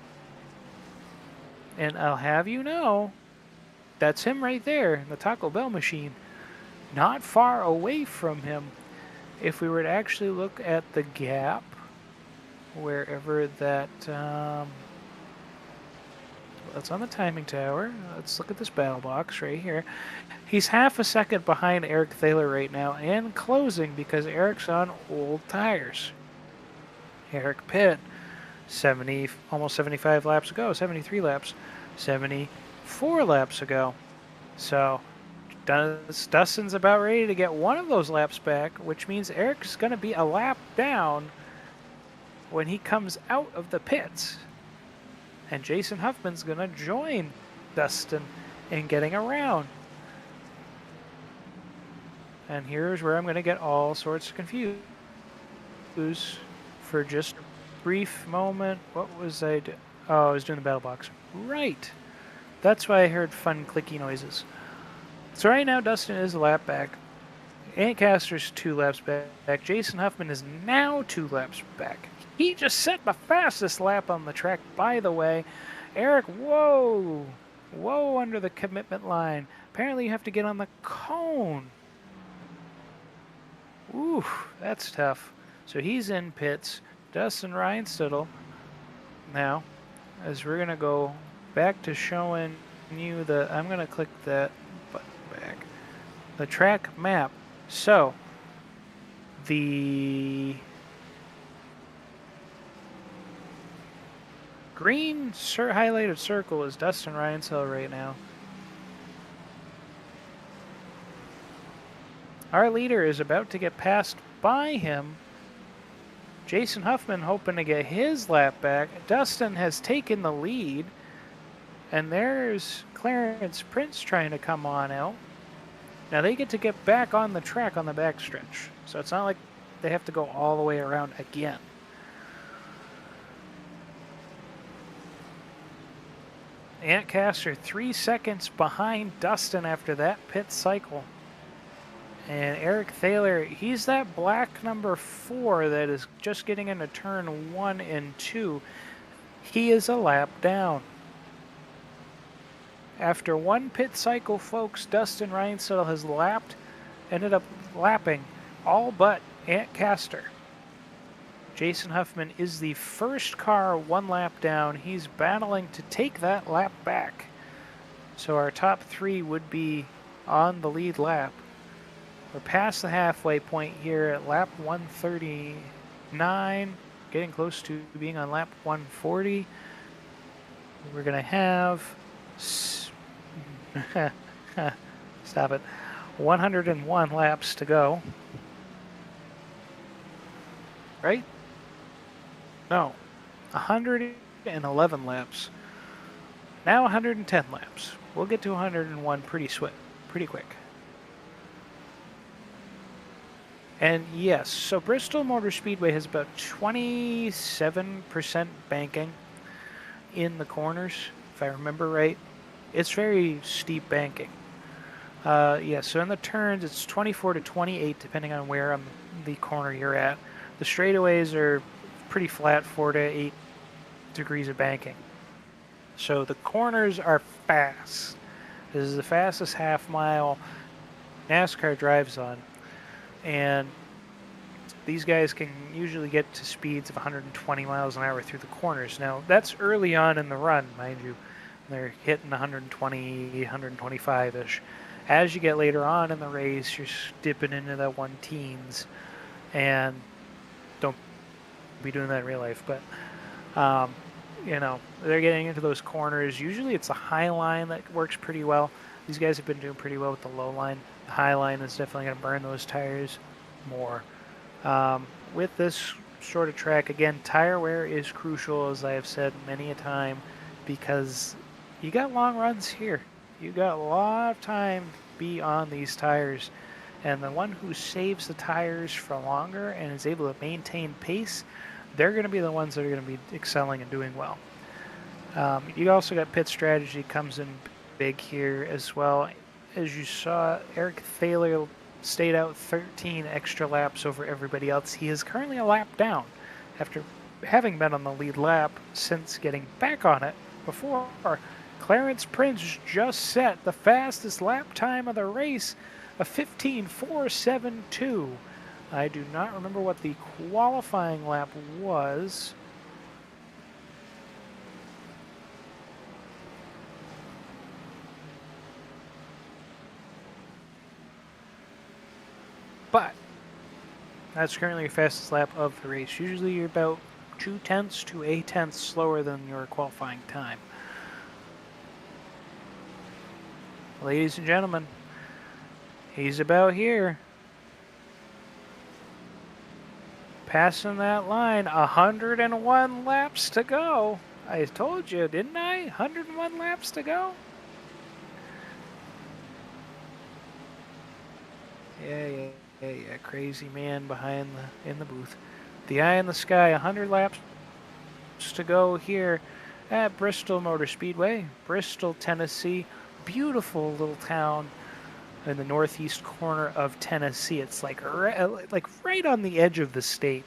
And I'll have you know, that's him right there, the Taco Bell machine. Not far away from him. If we were to actually look at the gap, wherever that, that's on the timing tower. Let's look at this battle box right here. He's half a second behind Eric Thaler right now and closing because Eric's on old tires. Eric Pitt, 70, almost 75 laps ago, 73 laps, 74 laps ago. So Dustin's about ready to get one of those laps back, which means Eric's going to be a lap down when he comes out of the pits. And Jason Huffman's going to join Dustin in getting around. And here's where I'm going to get all sorts of confused for just a brief moment. What was I doing? Oh, I was doing the battle box. Right. That's why I heard fun clicky noises. So right now, Dustin is a lap back. Ant Caster's 2 laps back. Jason Huffman is now 2 laps back. He just set the fastest lap on the track, by the way. Eric, whoa under the commitment line. Apparently you have to get on the cone. Ooh, that's tough. So he's in pits. Dustin Reinstedel. Now, as we're going to go back to showing you the... I'm going to click that button back. The track map. So, the green highlighted circle is Dustin Reinstedel right now. Our leader is about to get passed by him. Jason Huffman hoping to get his lap back. Dustin has taken the lead. And there's Clarence Prince trying to come on out. Now they get to get back on the track on the backstretch. So it's not like they have to go all the way around again. Ant Caster 3 seconds behind Dustin after that pit cycle. And Eric Thaler, he's that black number 4 that is just getting into turn 1 and 2. He is a lap down. After 1 pit cycle, folks, Dustin Reinstedel has ended up lapping all but Ant Caster. Jason Huffman is the first car 1 lap down. He's battling to take that lap back. So our top 3 would be on the lead lap. We're past the halfway point here at lap 139, getting close to being on lap 140. We're going to have, stop it, 101 laps to go. Right? No, 111 laps. Now 110 laps. We'll get to 101 pretty quick. And yes, so Bristol Motor Speedway has about 27% banking in the corners, if I remember right. It's very steep banking. Yeah, so in the turns, it's 24 to 28, depending on where on the corner you're at. The straightaways are pretty flat, 4 to 8 degrees of banking. So the corners are fast. This is the fastest half mile NASCAR drives on. And these guys can usually get to speeds of 120 miles an hour through the corners. Now, that's early on in the run, mind you. They're hitting 120, 125-ish. As you get later on in the race, you're dipping into the 1-teens. And don't be doing that in real life. But, you know, they're getting into those corners. Usually it's the high line that works pretty well. These guys have been doing pretty well with the low line. The high line is definitely going to burn those tires more. With this sort of track, again, tire wear is crucial, as I have said many a time, because you got long runs here. You got a lot of time to be on these tires. And the one who saves the tires for longer and is able to maintain pace, they're going to be the ones that are going to be excelling and doing well. You also got pit strategy comes in big here as well. As you saw, Eric Thaler stayed out 13 extra laps over everybody else. He is currently a lap down after having been on the lead lap since getting back on it before. Clarence Prince just set the fastest lap time of the race, a 15.472. I do not remember what the qualifying lap was. But that's currently your fastest lap of the race. Usually you're about 0.2 to 0.8 slower than your qualifying time. Ladies and gentlemen, he's about here. Passing that line, 101 laps to go. I told you, didn't I? 101 laps to go. Yeah. Crazy man behind in the booth. The eye in the sky, 100 laps to go here at Bristol Motor Speedway, Bristol, Tennessee. Beautiful little town in the northeast corner of Tennessee. It's like right on the edge of the state.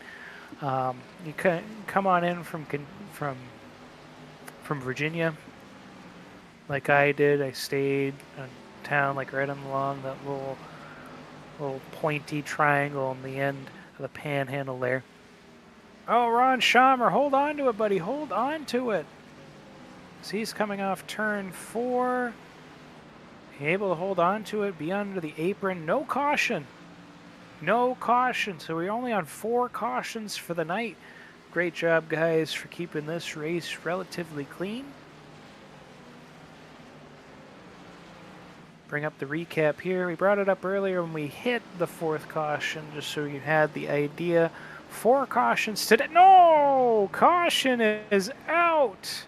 You can come on in from Virginia, like I did. I stayed in town, like right along that little pointy triangle on the end of the panhandle there. Oh, Ron Schamer, hold on to it, buddy. Hold on to it. So he's coming off turn 4. Able to hold on to it, be under the apron. No caution. No caution. So we're only on 4 cautions for the night. Great job, guys, for keeping this race relatively clean. Bring up the recap here. We brought it up earlier when we hit the 4th caution, just so you had the idea. 4 cautions today. No! Caution is out!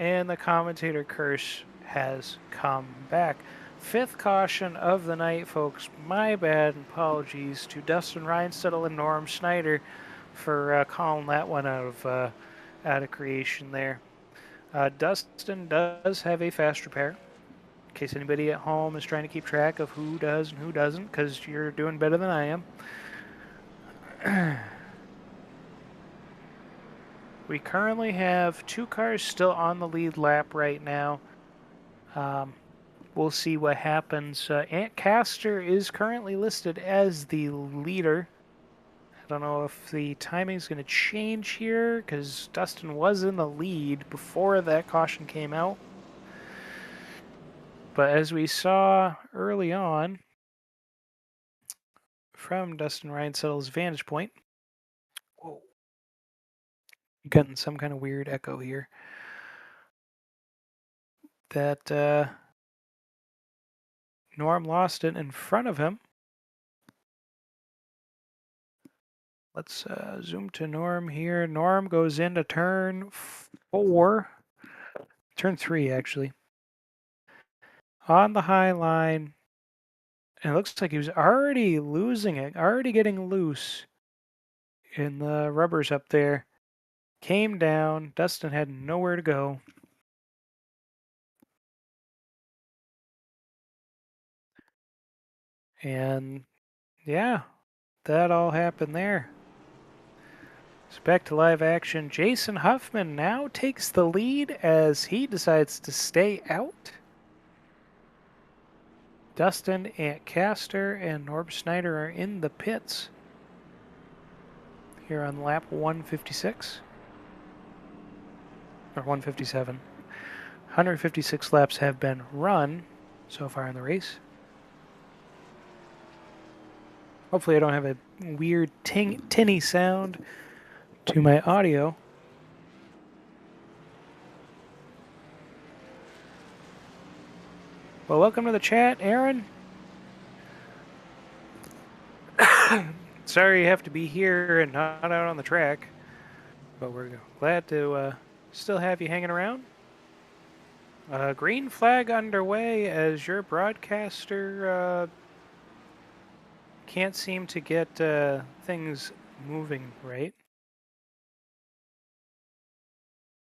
And the commentator curse has come back. 5th caution of the night, folks. My bad. Apologies to Dustin Reinstedel and Norm Snyder for calling that one out of creation there. Dustin does have a fast repair, in case anybody at home is trying to keep track of who does and who doesn't, because you're doing better than I am. We currently have 2 cars still on the lead lap right now. We'll see what happens. Ant Caster is currently listed as the leader. I don't know if the timing's going to change here, because Dustin was in the lead before that caution came out. But as we saw early on from Dustin Reinsettle's vantage point, whoa, getting some kind of weird echo here, that Norm lost it in front of him. Let's zoom to Norm here. Norm goes into turn 4. Turn 3, actually. On the high line. And it looks like he was already losing it. Already getting loose in the rubbers up there. Came down. Dustin had nowhere to go. And yeah, that all happened there. So back to live action. Jason Huffman now takes the lead as he decides to stay out. Dustin, Ant Caster, and Norb Snyder are in the pits here on lap 156. Or 157. 156 laps have been run so far in the race. Hopefully I don't have a weird tinny sound to my audio. Well, welcome to the chat, Aaron. Sorry you have to be here and not out on the track, but we're glad to still have you hanging around. Green flag underway as your broadcaster can't seem to get things moving right.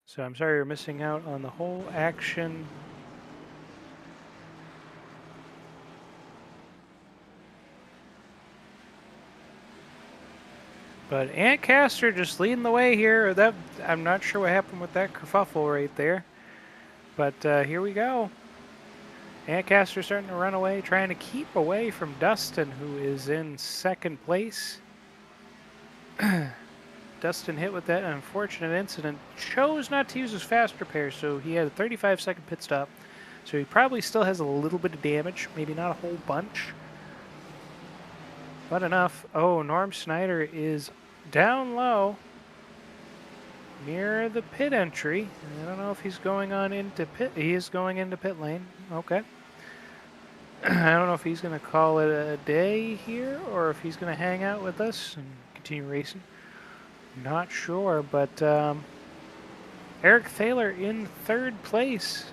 So I'm sorry you're missing out on the whole action. But Antcaster just leading the way here. That I'm not sure what happened with that kerfuffle right there. But here we go. Antcaster starting to run away, trying to keep away from Dustin, who is in second place. Dustin hit with that unfortunate incident. Chose not to use his fast repair, so he had a 35-second pit stop. So he probably still has a little bit of damage, maybe not a whole bunch, but enough. Oh, Norm Snyder is down low near the pit entry. I don't know if he's going on into pit. He is going into pit lane. Okay. I don't know if he's going to call it a day here or if he's going to hang out with us and continue racing. Not sure, but Eric Thaler in third place.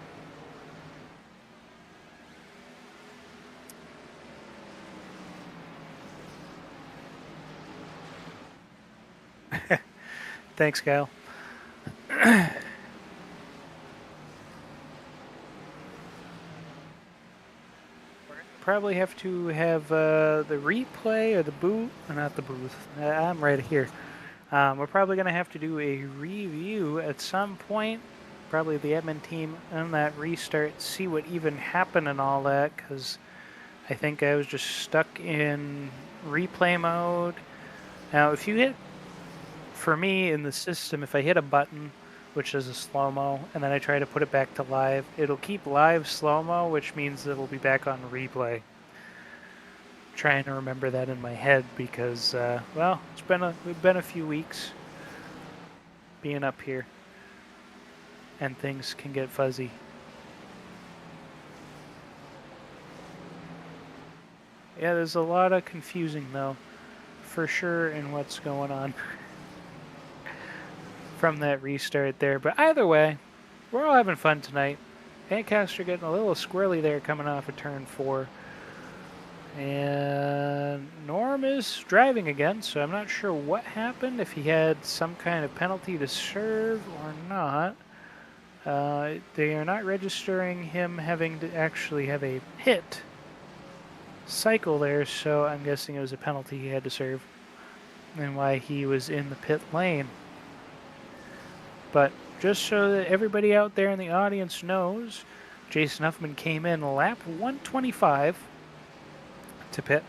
Thanks, Kyle. Probably have to have the replay or the booth, not the booth. I'm right here. We're probably going to have to do a review at some point. Probably the admin team on that restart, see what even happened and all that, because I think I was just stuck in replay mode. Now, if you hit, for me in the system, if I hit a button, which is a slow-mo, and then I try to put it back to live, it'll keep live slow-mo, which means it'll be back on replay. I'm trying to remember that in my head because, well, it's been a few weeks being up here, and things can get fuzzy. Yeah, there's a lot of confusing, though, for sure, in what's going on from that restart there. But either way, we're all having fun tonight. Antcaster getting a little squirrely there coming off of turn 4. And Norm is driving again, so I'm not sure what happened, if he had some kind of penalty to serve or not. They are not registering him having to actually have a pit cycle there, so I'm guessing it was a penalty he had to serve and why he was in the pit lane. But just so that everybody out there in the audience knows, Jason Huffman came in lap 125 to pit.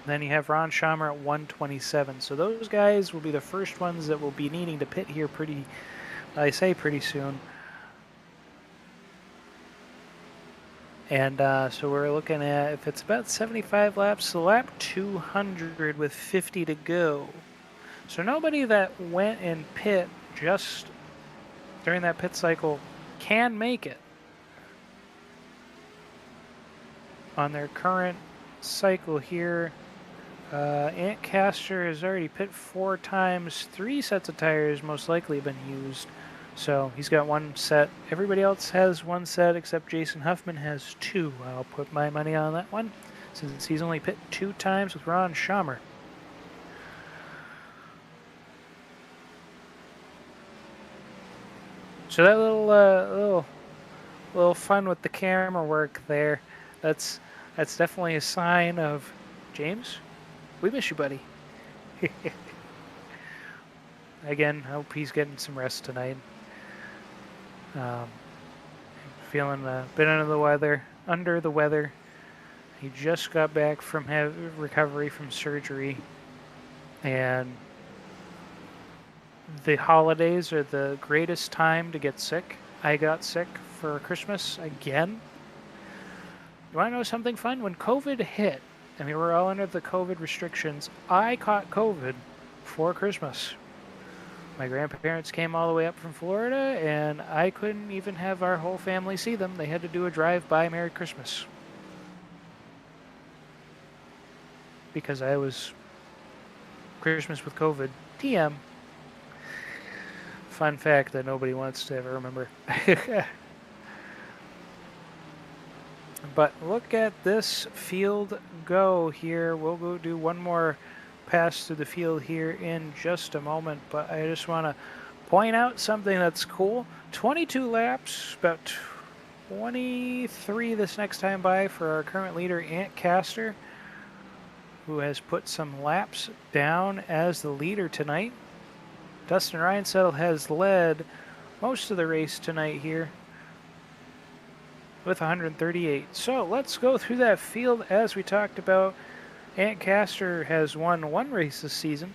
Then you have Ron Schamer at 127. So those guys will be the first ones that will be needing to pit here pretty soon. And so we're looking at, if it's about 75 laps, so lap 200 with 50 to go. So nobody that went in pit just during that pit cycle can make it on their current cycle here. Antcaster has already pit 4 times. 3 sets of tires most likely have been used. So he's got 1 set. Everybody else has 1 set except Jason Huffman has 2. I'll put my money on that one since he's only pit 2 times with Ron Schamer. So that little fun with the camera work there, that's definitely a sign of, James, we miss you, buddy. Again, hope he's getting some rest tonight. Feeling a bit under the weather. He just got back from recovery from surgery, and the holidays are the greatest time to get sick. I got sick for Christmas again. You want to know something fun? When COVID hit, and we were all under the COVID restrictions, I caught COVID for Christmas. My grandparents came all the way up from Florida, and I couldn't even have our whole family see them. They had to do a drive-by Merry Christmas. Because I was Christmas with COVID. TM. Fun fact that nobody wants to ever remember. But look at this field go here. We'll go do one more pass through the field here in just a moment, but I just want to point out something that's cool. 22 laps, about 23 this next time by for our current leader, Antcaster. who has put some laps down as the leader tonight. Dustin Reinsettle has led most of the race tonight here with 138. So let's go through that field as we talked about. Ant Caster has won 1 race this season.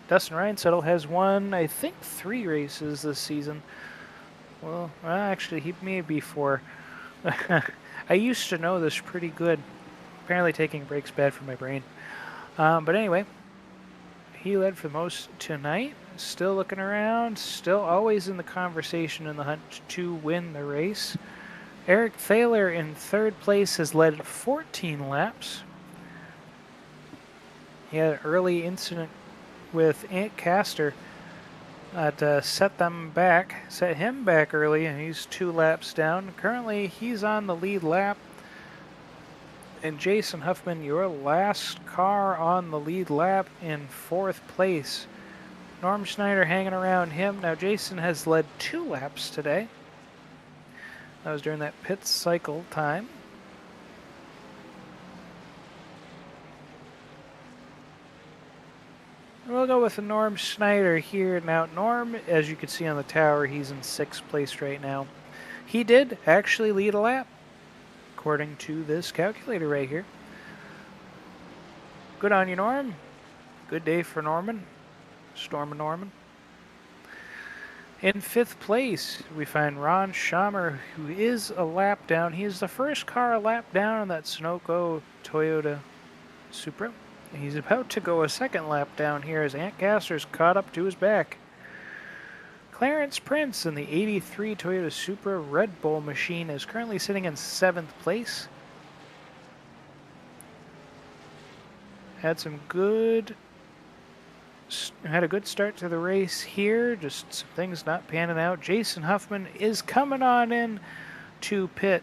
Dustin Reinsettle has won, I think, 3 races this season. Well, actually, he may be 4. I used to know this pretty good. Apparently taking breaks bad for my brain. But anyway, he led for most tonight. Still looking around. Still always in the conversation in the hunt to win the race. Eric Thaler in 3rd place has led 14 laps. He had an early incident with Ant Caster that set him back early, and he's 2 laps down. Currently, he's on the lead lap. And Jason Huffman, your last car on the lead lap in 4th place. Norm Schneider hanging around him. Now, Jason has led 2 laps today. That was during that pit cycle time. We'll go with Norm Schneider here. Now, Norm, as you can see on the tower, he's in 6th place right now. He did actually lead a lap, according to this calculator right here. Good on you, Norm. Good day for Norman. Stormin' Norman. In 5th place, we find Ron Schamer, who is a lap down. He is the first car a lap down on that Sunoco Toyota Supra. He's about to go a 2nd lap down here as Ant Caster's caught up to his back. Clarence Prince in the 83 Toyota Supra Red Bull machine is currently sitting in 7th place. Had a good start to the race here, just some things not panning out. Jason Huffman is coming on in to pit.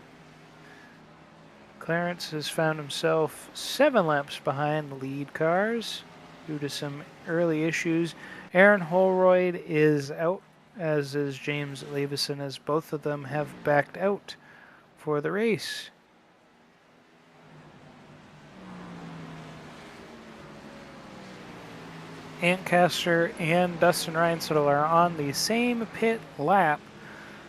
Clarence has found himself 7 laps behind the lead cars due to some early issues. Aaron Holroyd is out, as is James Levison, as both of them have backed out for the race. Ant Caster and Dustin Reinsettle are on the same pit lap,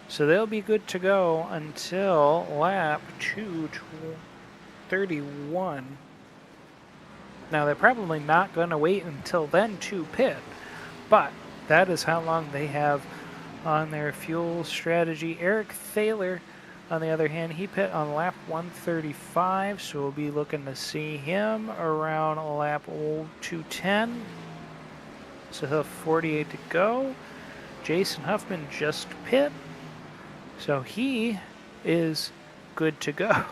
so they'll be good to go until lap 231. Now, they're probably not going to wait until then to pit, but that is how long they have on their fuel strategy. Eric Thaler, on the other hand, he pit on lap 135, so we'll be looking to see him around lap 210. So he'll have 48 to go. Jason Huffman just pit, so he is good to go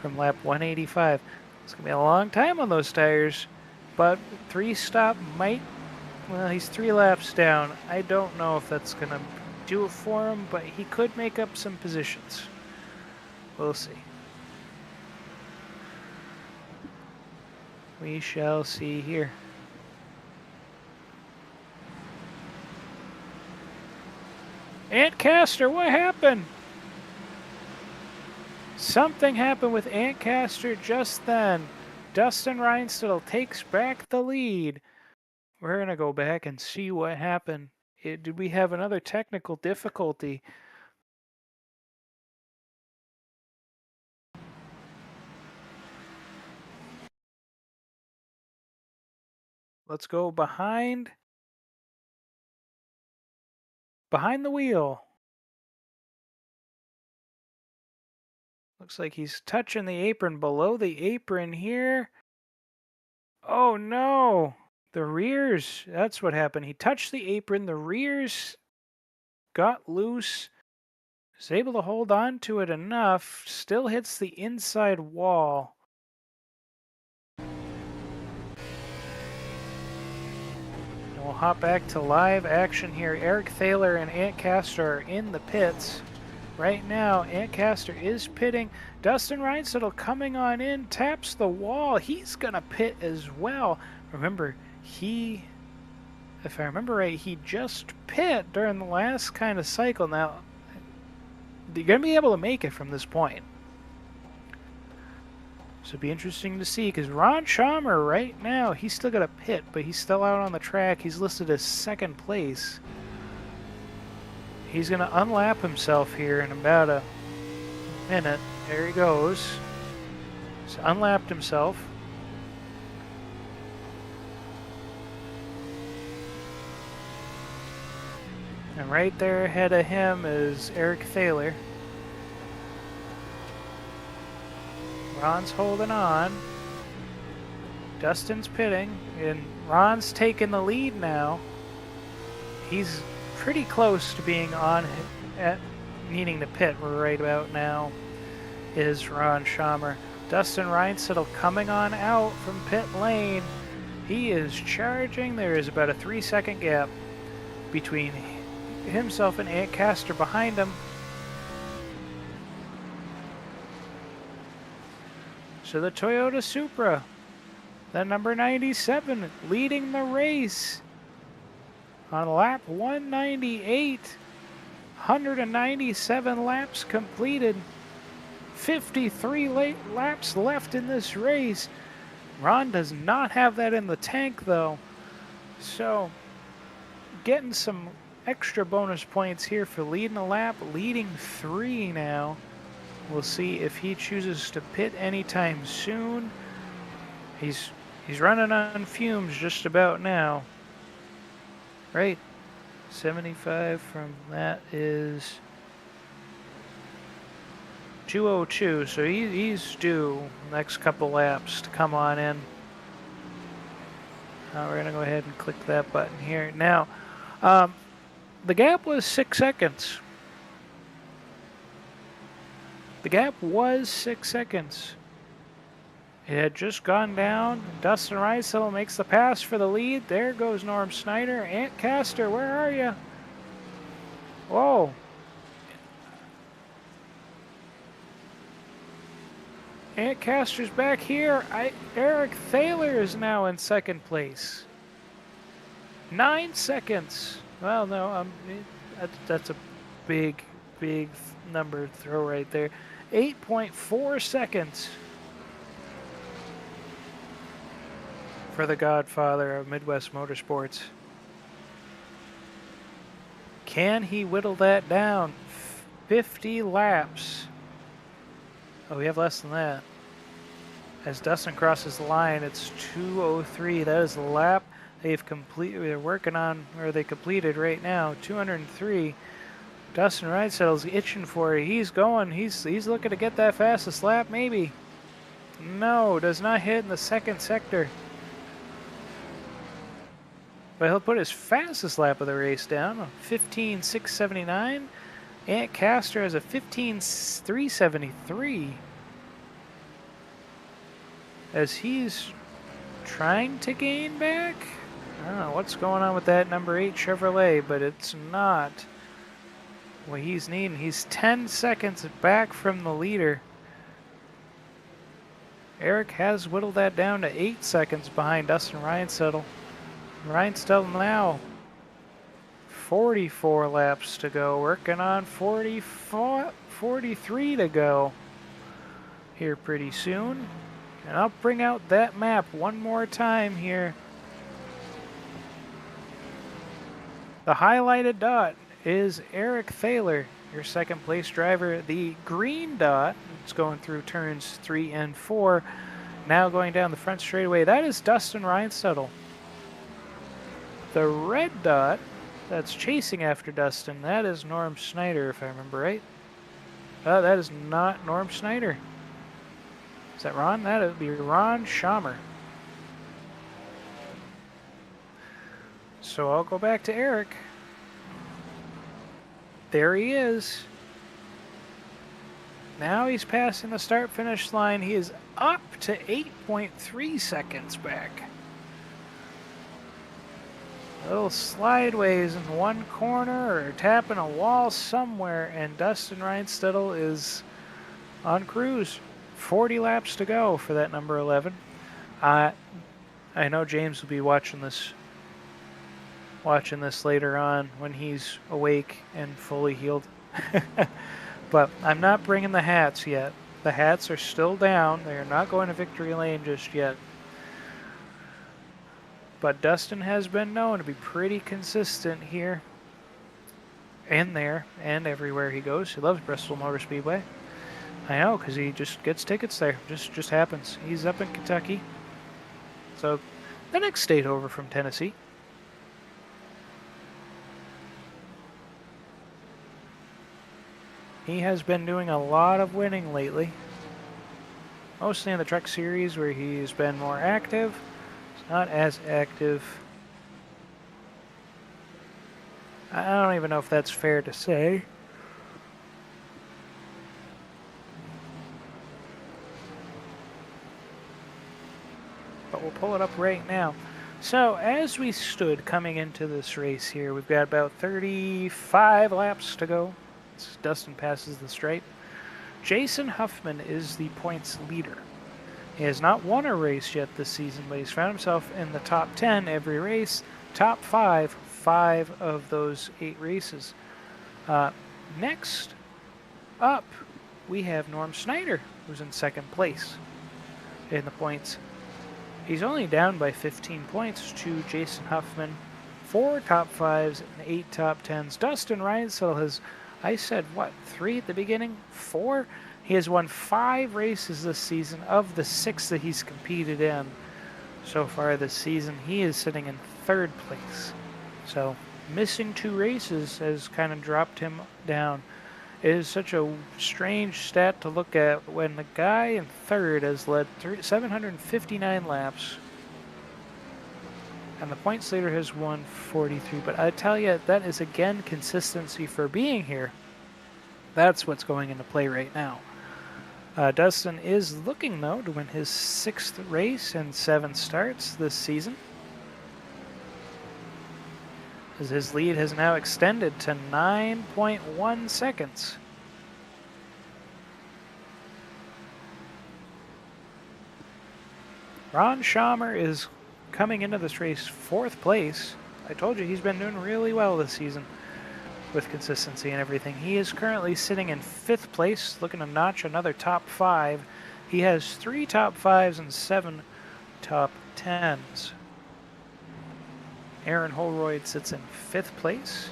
from lap 185. It's going to be a long time on those tires, but 3-stop might, well, he's 3 laps down. I don't know if that's going to do it for him, but he could make up some positions. We'll see. We shall see here. Ant Caster, what happened? Something happened with Ant Caster just then. Dustin Reinsettle takes back the lead. We're going to go back and see what happened. Did we have another technical difficulty? Let's go behind the wheel. Looks like he's touching the apron, below the apron here. Oh no, the rears, that's what happened. He touched the apron, the rears got loose, was able to hold on to it enough, still hits the inside wall. And we'll hop back to live action here. Eric Thaler and Ant Caster are in the pits. Right now, Ant Caster is pitting. Dustin Reinsettle coming on in, taps the wall. He's going to pit as well. Remember, if I remember right, he just pit during the last kind of cycle. Now, you're going to be able to make it from this point. So it'll be interesting to see, because Ron Schamer right now, he's still got a pit, but he's still out on the track. He's listed as second place. He's going to unlap himself here in about a minute. There he goes. He's unlapped himself. And right there ahead of him is Eric Thaler. Ron's holding on. Dustin's pitting, and Ron's taking the lead now. He's pretty close to being on at needing to pit right about now is Ron Schamer. Dustin Reinsettle coming on out from pit lane. He is charging. There is about a 3-second gap between himself and Ant Caster behind him. So the Toyota Supra, the number 97, leading the race on lap 198. 197 laps completed. 53 laps left in this race. Ron does not have that in the tank though. So getting some extra bonus points here for leading a lap, leading 3 now. We'll see if he chooses to pit anytime soon. He's running on fumes just about now. Right, 75 from that is 202, so he's due next couple laps to come on in. We're going to go ahead and click that button here. Now, the gap was 6 seconds. The gap was 6 seconds. It had just gone down. Dustin Reinsettle makes the pass for the lead. There goes Norm Snyder. Ant Caster, where are you? Whoa. Ant Caster's back here. Eric Thaler is now in second place. 9 seconds. Well, no, that's a big number to throw right there. 8.4 seconds for the godfather of Midwest Motorsports. Can he whittle that down? 50 laps. Oh, we have less than that. As Dustin crosses the line, it's 2:03. That is the lap they've completed. They're working on, or they completed right now. 203. Dustin Reinsettle's itching for it. He's going. He's looking to get that fastest lap, maybe. No, does not hit in the second sector. But he'll put his fastest lap of the race down, 15.679. Ant Caster has a 15.373. As he's trying to gain back. I don't know what's going on with that number 8 Chevrolet, but it's not what he's needing. He's 10 seconds back from the leader. Eric has whittled that down to 8 seconds behind Dustin Reinsettle. Reinsettle now 44 laps to go, working on 43 to go here pretty soon. And I'll bring out that map one more time here. The highlighted dot is Eric Thaler, your second place driver. The green dot, it's going through turns 3 and 4, now going down the front straightaway. That is Dustin Reinsettle. The red dot that's chasing after Dustin, that is Norm Snyder, if I remember right. That is not Norm Snyder. Is that Ron? That would be Ron Schamer. So I'll go back to Eric. There he is. Now he's passing the start-finish line. He is up to 8.3 seconds back. A little slideways in one corner or tapping a wall somewhere, and Dustin Reinsettle is on cruise. 40 laps to go for that number 11. I know James will be watching this later on when he's awake and fully healed. But I'm not bringing the hats yet. The hats are still down. They are not going to victory lane just yet. But Dustin has been known to be pretty consistent here and there and everywhere he goes. He loves Bristol Motor Speedway. I know, because he just gets tickets there. Just happens. He's up in Kentucky. So the next state over from Tennessee. He has been doing a lot of winning lately. Mostly in the Truck Series where he's been more active. He's not as active. I don't even know if that's fair to say. But we'll pull it up right now. So as we stood coming into this race here, we've got about 35 laps to go. As Dustin passes the stripe. Jason Huffman is the points leader. He has not won a race yet this season, but he's found himself in the top 10 every race. Top 5 of those 8 races. Next up, we have Norm Snyder, who's in second place in the points. He's only down by 15 points to Jason Huffman. 4 top 5s and 8 top 10s. Dustin Reinsel has, I said, what, 3 at the beginning? 4? He has won 5 races this season of the 6 that he's competed in so far this season. He is sitting in 3rd place. So missing 2 races has kind of dropped him down. It is such a strange stat to look at when the guy in 3rd has led 759 laps and the points leader has won 43. But I tell you, that is again consistency for being here. That's what's going into play right now. Dustin is looking, though, to win his 6th race and 7 starts this season, as his lead has now extended to 9.1 seconds. Ron Schaumer is coming into this race 4th place. I told you he's been doing really well this season with consistency and everything. He is currently sitting in 5th place, looking to notch another top 5. He has 3 top 5s and 7 top 10s. Aaron Holroyd sits in 5th place.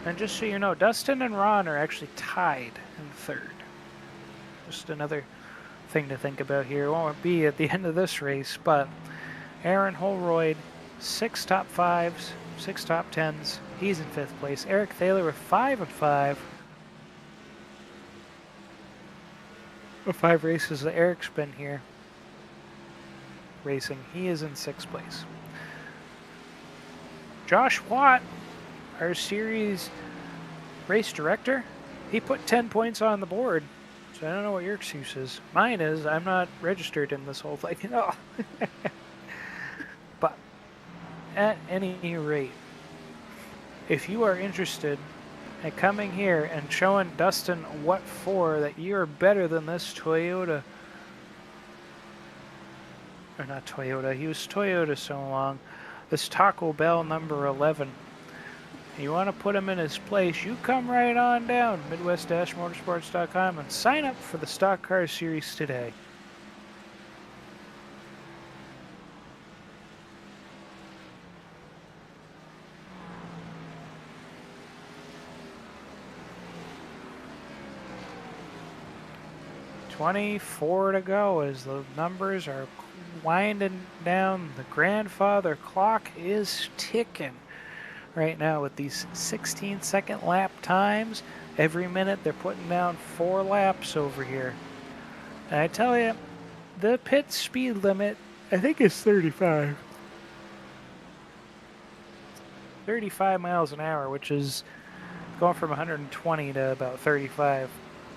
And just so you know, Dustin and Ron are actually tied in 3rd. Just another thing to think about here. It won't be at the end of this race, but Aaron Holroyd, 6 top 5s, 6 top 10s. He's in 5th place. Eric Thaler with 5 and 5. The 5 races that Eric's been here racing. He is in 6th place. Josh Watt, our series race director, he put 10 points on the board. So I don't know what your excuse is. Mine is I'm not registered in this whole thing. Oh. But at any rate, if you are interested in coming here and showing Dustin what for that you're better than this Toyota, or not Toyota, he was Toyota so long, this Taco Bell number 11. You want to put him in his place, you come right on down Midwest-Motorsports.com and sign up for the Stock Car Series today. $24 to go as the numbers are winding down. The grandfather clock is ticking right now with these 16-second lap times. Every minute they're putting down 4 laps over here. And I tell you, the pit speed limit, I think, is 35. 35 miles an hour, which is going from 120 to about 35.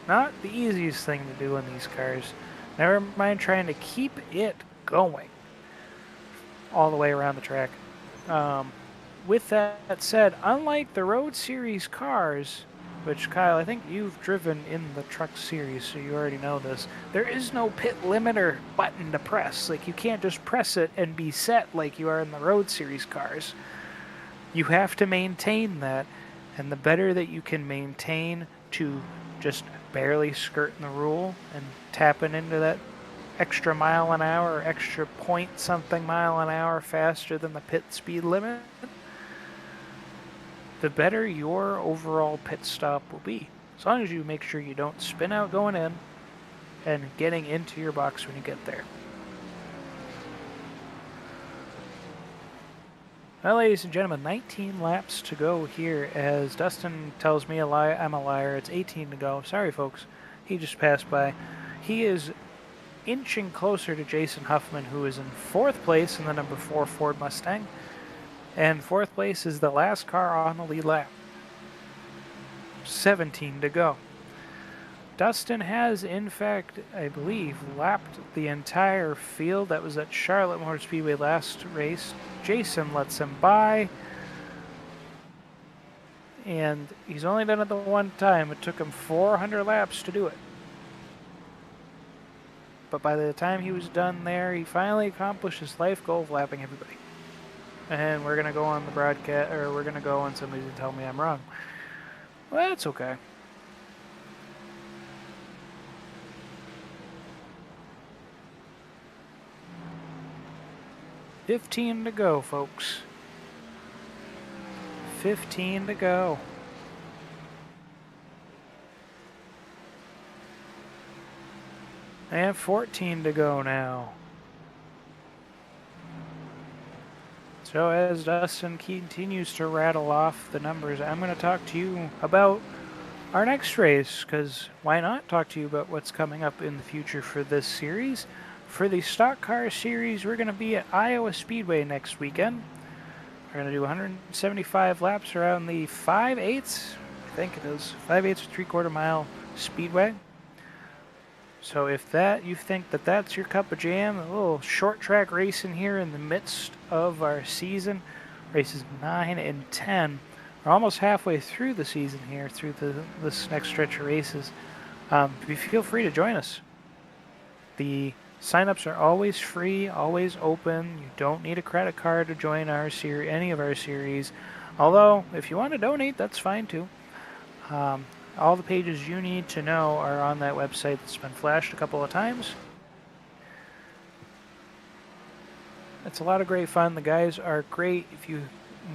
Not the easiest thing to do in these cars. Never mind trying to keep it going all the way around the track. With that said, unlike the Road Series cars, which, Kyle, I think you've driven in the Truck Series, so you already know this, there is no pit limiter button to press. Like, you can't just press it and be set like you are in the Road Series cars. You have to maintain that, and the better that you can maintain to just barely skirting the rule and tapping into that extra mile an hour or extra point something mile an hour faster than the pit speed limit, the better your overall pit stop will be. As long as you make sure you don't spin out going in and getting into your box when you get there. Well, ladies and gentlemen, 19 laps to go here as Dustin tells me I'm a liar. It's 18 to go. Sorry, folks. He just passed by. He is inching closer to Jason Huffman, who is in 4th place in the number 4 Ford Mustang. And 4th place is the last car on the lead lap. 17 to go. Dustin has, in fact, I believe, lapped the entire field that was at Charlotte Motor Speedway last race. Jason lets him by, and he's only done it the one time. It took him 400 laps to do it. But by the time he was done there, he finally accomplished his life goal of lapping everybody. And we're going to go on the broadcast, or we're going to go and somebody's going to tell me I'm wrong. Well, that's okay. $15 to go, folks. 15 to go. And 14 to go now. So as Dustin continues to rattle off the numbers, I'm going to talk to you about our next race, because why not talk to you about what's coming up in the future for this series. For the Stock Car Series, we're going to be at Iowa Speedway next weekend. We're going to do 175 laps around the 5/8, I think it is, 5/8 or 3/4 mile speedway. So if you think that that's your cup of jam, a little short track racing here in the midst of our season, races 9 and 10. We're almost halfway through the season here, through this next stretch of races. Feel free to join us. The sign-ups are always free, always open. You don't need a credit card to join any of our series. Although, if you want to donate, that's fine too. All the pages you need to know are on that website that's been flashed a couple of times. It's a lot of great fun. The guys are great. If you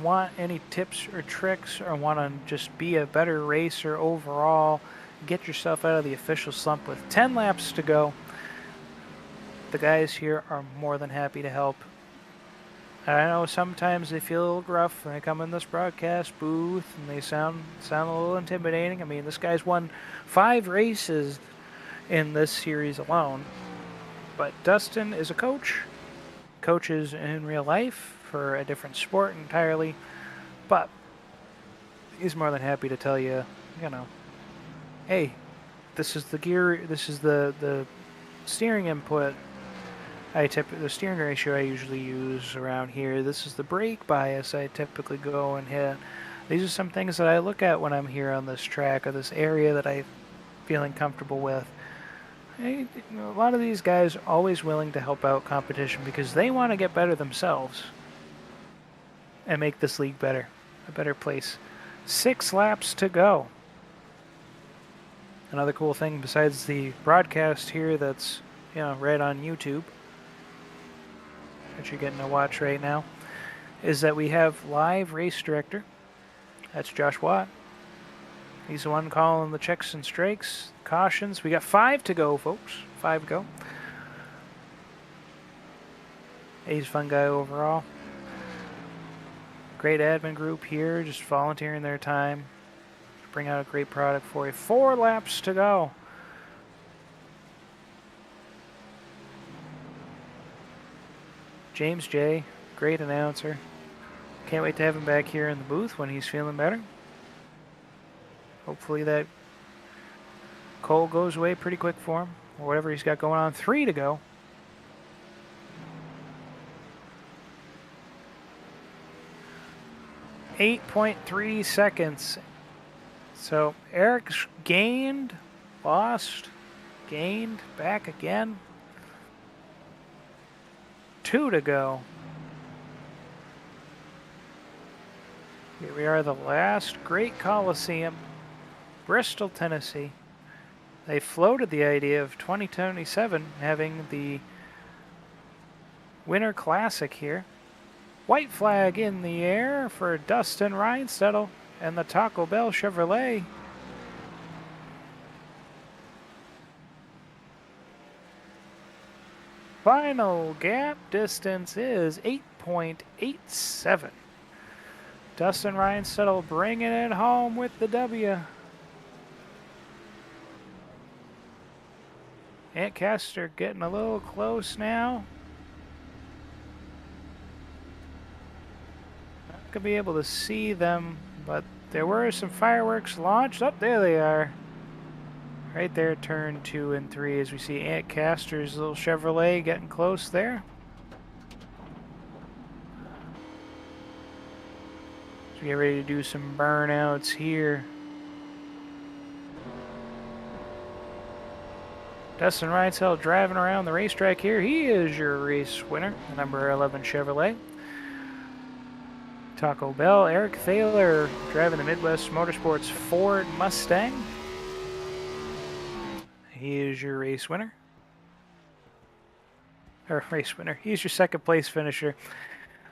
want any tips or tricks or want to just be a better racer overall, get yourself out of the official slump with 10 laps to go, the guys here are more than happy to help. And I know sometimes they feel a little gruff when they come in this broadcast booth and they sound a little intimidating. I mean, this guy's won 5 races in this series alone. But Dustin is a coach. Coaches in real life for a different sport entirely. But he's more than happy to tell you, hey, this is the gear, this is the steering input. The steering ratio I usually use around here. This is the brake bias I typically go and hit. These are some things that I look at when I'm here on this track or this area that I'm feeling comfortable with. A lot of these guys are always willing to help out competition because they want to get better themselves and make this league better, a better place. 6 laps to go. Another cool thing besides the broadcast here that's right on YouTube, that you're getting to watch right now, is that we have live race director. That's Josh Watt. He's the one calling the checks and strikes, cautions. We got 5 to go, folks. 5 to go. He's a fun guy overall. Great admin group here, just volunteering their time. Bring out a great product for you. 4 laps to go. James J., great announcer. Can't wait to have him back here in the booth when he's feeling better. Hopefully that cold goes away pretty quick for him, or whatever he's got going on. 3 to go. .3 seconds. So Eric's gained, lost, gained, back again. 2 to go. Here we are, the last great Coliseum. Bristol, Tennessee. They floated the idea of 2027 having the Winter Classic here. White flag in the air for Dustin Reinsettle and the Taco Bell Chevrolet. Final gap distance is 8.87. Dustin Reinsettle bringing it home with the W. Antcaster getting a little close now. Not going to be able to see them, but there were some fireworks launched. Oh, there they are. Right there, turn 2 and 3, as we see Antcaster's little Chevrolet getting close there. So we get ready to do some burnouts here. Dustin Reinsettle driving around the racetrack here. He is your race winner, the number 11 Chevrolet. Taco Bell, Eric Thaler driving the Midwest Motorsports Ford Mustang. He is your race winner. Or race winner. He's your second place finisher.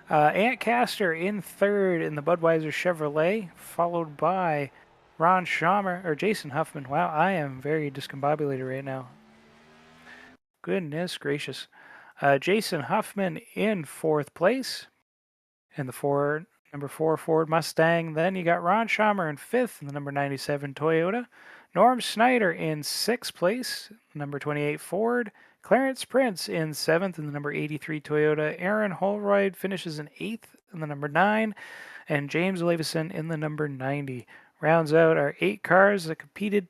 Antcaster in third in the Budweiser Chevrolet, followed by Ron Schaumer, or Jason Huffman. Wow, I am very discombobulated right now. Goodness gracious. Jason Huffman in fourth place in the number 4 Ford Mustang. Then you got Ron Schaumer in fifth in the number 97 Toyota. Norm Snyder in sixth place, number 28 Ford. Clarence Prince in seventh in the number 83 Toyota. Aaron Holroyd finishes in eighth in the number 9. And James Levison in the number 90. Rounds out our 9 cars that competed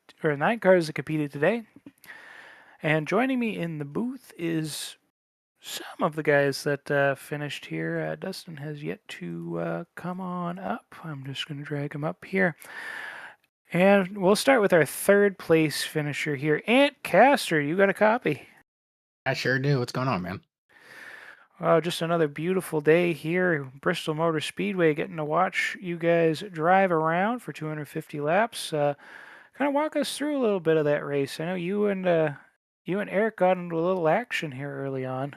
today. And joining me in the booth is some of the guys that finished here. Dustin has yet to come on up. I'm just going to drag him up here. And we'll start with our third place finisher here. Antcaster, you got a copy? I sure do. What's going on, man? Just another beautiful day here. Bristol Motor Speedway, getting to watch you guys drive around for 250 laps. Kind of walk us through a little bit of that race. I know you and Eric got into a little action here early on.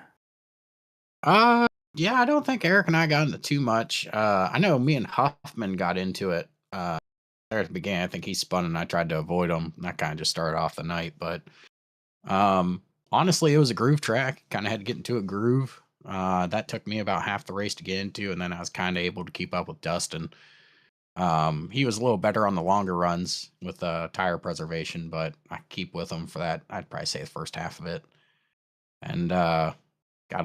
Yeah, I don't think Eric and I got into too much. I know me and Huffman got into it there at the beginning. I think he spun and I tried to avoid him. That kind of just started off the night. But honestly, it was a groove track. Kind of had to get into a groove. That took me about half the race to get into, and then I was kind of able to keep up with Dustin. He was a little better on the longer runs with tire preservation, but I keep with him for that. I'd probably say the first half of it. And got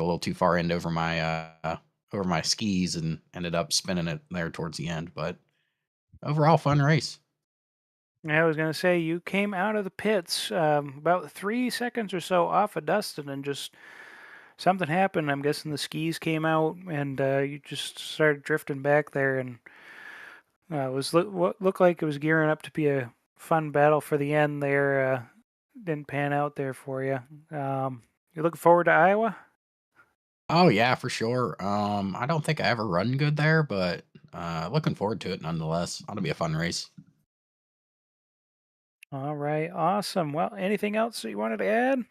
a little too far in over my skis and ended up spinning it there towards the end. But overall, fun race. I was going to say, you came out of the pits about 3 seconds or so off of Dustin, and just something happened. I'm guessing the skis came out, and you just started drifting back there, and what looked like it was gearing up to be a fun battle for the end there. Didn't pan out there for you. You looking forward to Iowa? Oh yeah, for sure. I don't think I ever run good there, but looking forward to it nonetheless. Ought to be a fun race. All right, awesome. Well, anything else that you wanted to add?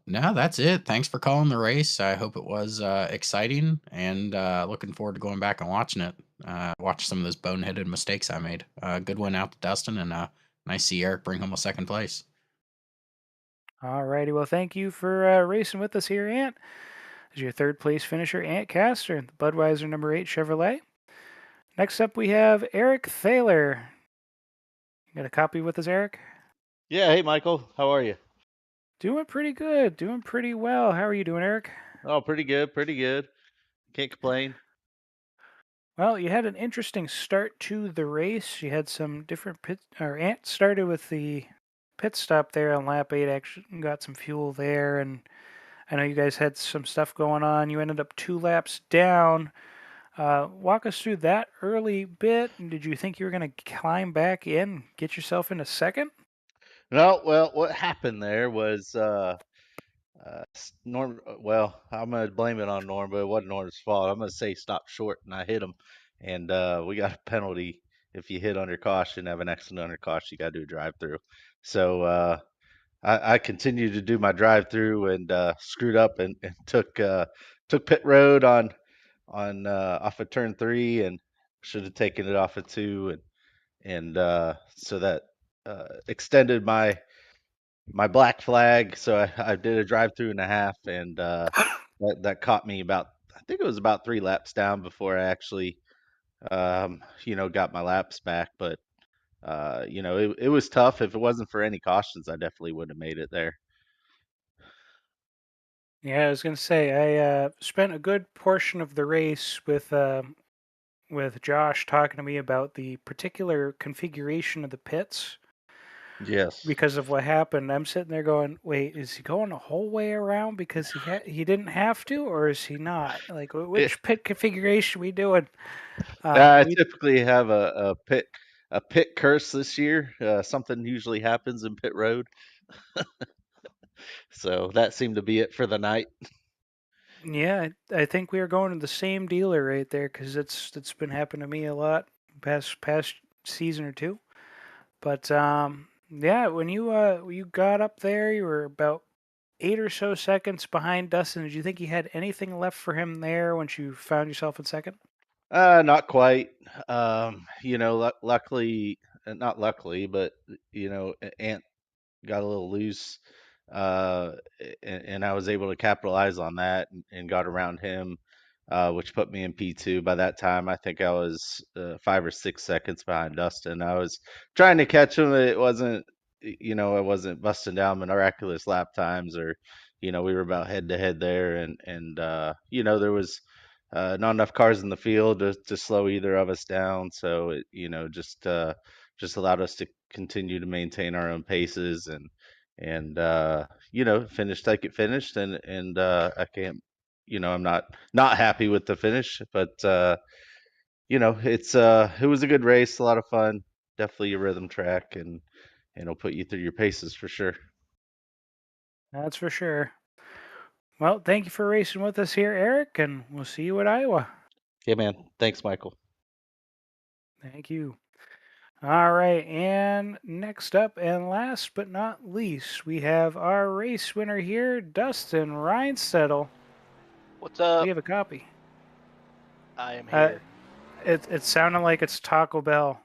No, that's it. Thanks for calling the race. I hope it was exciting, and looking forward to going back and watching it. Watch some of those boneheaded mistakes I made. Good one out to Dustin, and nice to see Eric bring home a second place. All righty. Well, thank you for racing with us here, Ant. As your third place finisher, Ant Caster, the Budweiser number 8 Chevrolet. Next up, we have Eric Thaler. You got a copy with us, Eric? Yeah, hey Michael, how are you? Doing pretty good. Doing pretty well. How are you doing, Eric? Oh, pretty good, pretty good. Can't complain. Well, you had an interesting start to the race. You had some different Ant started with the pit stop there on lap 8, actually got some fuel there, and I know you guys had some stuff going on. You ended up 2 laps down. Walk us through that early bit. Did you think you were going to climb back in, get yourself into second? No, well, what happened there was Norm. Well, I'm gonna blame it on Norm, but it wasn't Norm's fault. I'm gonna say stop short, and I hit him, and we got a penalty. if you hit under caution, have an accident under caution, you got to do a drive-through. So I continued to do my drive-through and screwed up and took pit road on off of turn 3 and should have taken it off of 2 and so that extended my black flag. So I did a drive-through and a half, and that caught me about, I think it was about 3 laps down before I actually got my laps back. But it was tough. If it wasn't for any cautions, I definitely would have made it there. Yeah, I was gonna say I spent a good portion of the race with Josh talking to me about the particular configuration of the pits Yes. because of what happened. I'm sitting there going, "Wait, is he going the whole way around because he didn't have to, or is he not? Like, Yeah. which pit configuration we doing?" I We typically have a pit curse this year. Something usually happens in pit road, so that seemed to be it for the night. Yeah, I think we are going to the same dealer right there because it's been happening to me a lot past season or two. But yeah, when you got up there, you were about 8 or so seconds behind Dustin. Did you think you had anything left for him there once you found yourself in second? Not quite. Luckily, not luckily, but Ant got a little loose, and I was able to capitalize on that and got around him, which put me in P2. By that time, I think I was 5 or 6 seconds behind Dustin. I was trying to catch him. It wasn't, I wasn't busting down miraculous lap times, or, we were about head to head there, and there was not enough cars in the field to slow either of us down. So it, just allowed us to continue to maintain our own paces and finished like it finished, and I can't, I'm not happy with the finish, but it was a good race, a lot of fun, definitely a rhythm track, and it'll put you through your paces for sure. That's for sure. Well, thank you for racing with us here, Eric, and we'll see you at Iowa. Yeah, man. Thanks, Michael. Thank you. All right, and next up and last but not least, we have our race winner here, Dustin Reinsettle. What's Do up? you have a copy? I am here. It sounded like it's Taco Bell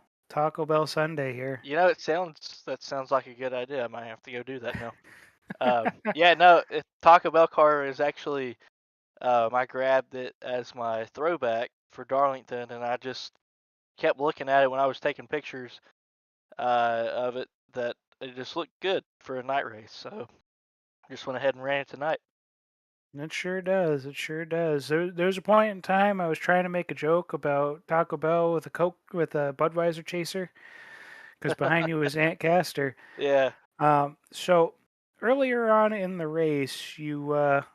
Sunday here. That sounds like a good idea. I might have to go do that now. Yeah, no, Taco Bell car is actually I grabbed it as my throwback for Darlington, and I just kept looking at it when I was taking pictures of it. That it just looked good for a night race, so just went ahead and ran it tonight. It sure does. It sure does. There was a point in time I was trying to make a joke about Taco Bell with a Budweiser chaser, because behind you was Aunt Castor. Yeah. So earlier on in the race, we were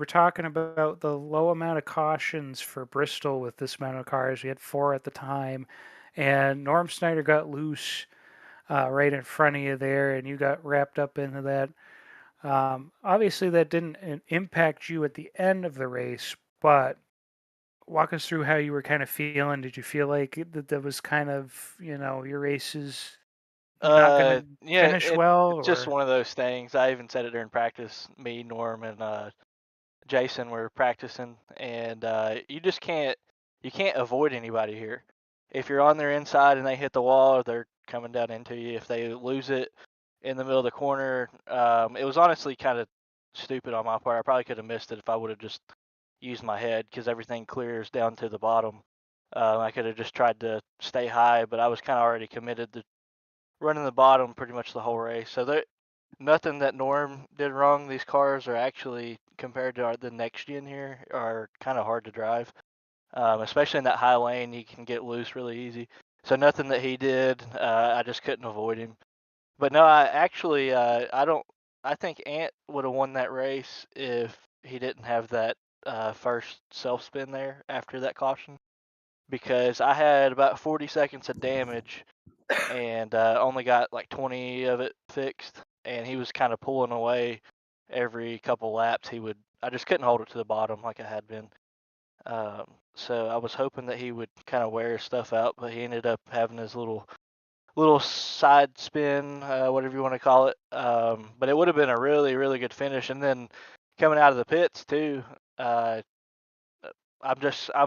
talking about the low amount of cautions for Bristol with this amount of cars. We had 4 at the time, and Norm Snyder got loose right in front of you there, and you got wrapped up into that. Obviously, that didn't impact you at the end of the race, but walk us through how you were kind of feeling. Did you feel like that was kind of, your race is not going to Yeah, finish well, it's just or? one of those things. I even said it during practice. Me, Norm, and Jason were practicing, and you can't avoid anybody here. If you're on their inside and they hit the wall, they're coming down into you. If they lose it in the middle of the corner, it was honestly kind of stupid on my part. I probably could have missed it if I would have just used my head because everything clears down to the bottom. I could have just tried to stay high, but I was kind of already committed to running the bottom pretty much the whole race. So there, nothing that Norm did wrong. These cars are actually, compared to the next gen here, are kind of hard to drive. Especially in that high lane, you can get loose really easy. So nothing that he did, I just couldn't avoid him. But no, I actually, I don't. I think Ant would have won that race if he didn't have that first self spin there after that caution, because I had about 40 seconds of damage and only got like 20 of it fixed. And he was kind of pulling away every couple laps. I just couldn't hold it to the bottom like I had been. so I was hoping that he would kind of wear his stuff out, but he ended up having his little side spin, whatever you want to call it. But it would have been a really good finish. And then coming out of the pits too, I'm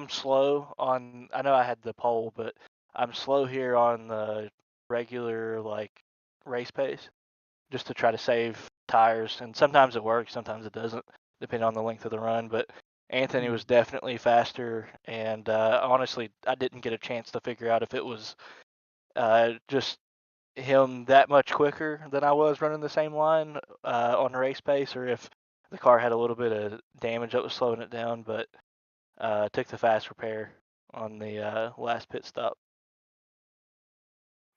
slow on. I know I had the pole, but I'm slow here on the regular like race pace, just to try to save tires. And sometimes it works, sometimes it doesn't, depending on the length of the run. But Anthony was definitely faster, and honestly, I didn't get a chance to figure out if it was just him that much quicker than I was running the same line on race pace, or if the car had a little bit of damage that was slowing it down. But took the fast repair on the last pit stop.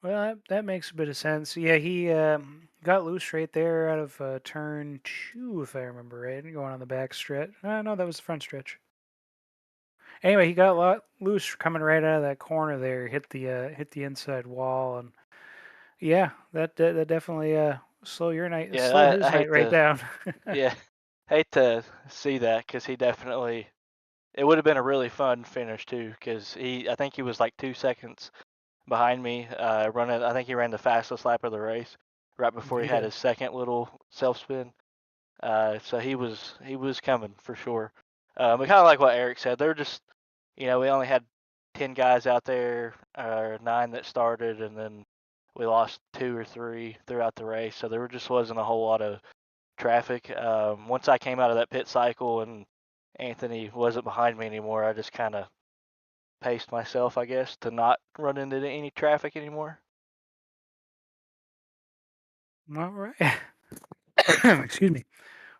Well, that makes a bit of sense. Yeah, he got loose right there out of turn 2, if I remember right, going on the back stretch. No, that was the front stretch. Anyway, he got loose coming right out of that corner there, hit the inside wall, and yeah, that definitely slow his I night hate right to down. yeah hate to see that, because he definitely, it would have been a really fun finish too, because I think he was like 2 seconds behind me running. I think he ran the fastest lap of the race right before he He had did. his second little self spin. So he was coming for sure. But kind of like what Eric said, they're just, we only had 10 guys out there, or 9 that started, and then we lost 2 or 3 throughout the race. So there just wasn't a whole lot of traffic. Once I came out of that pit cycle and Anthony wasn't behind me anymore, I just kind of paced myself, I guess, to not run into any traffic anymore. All right. Excuse me.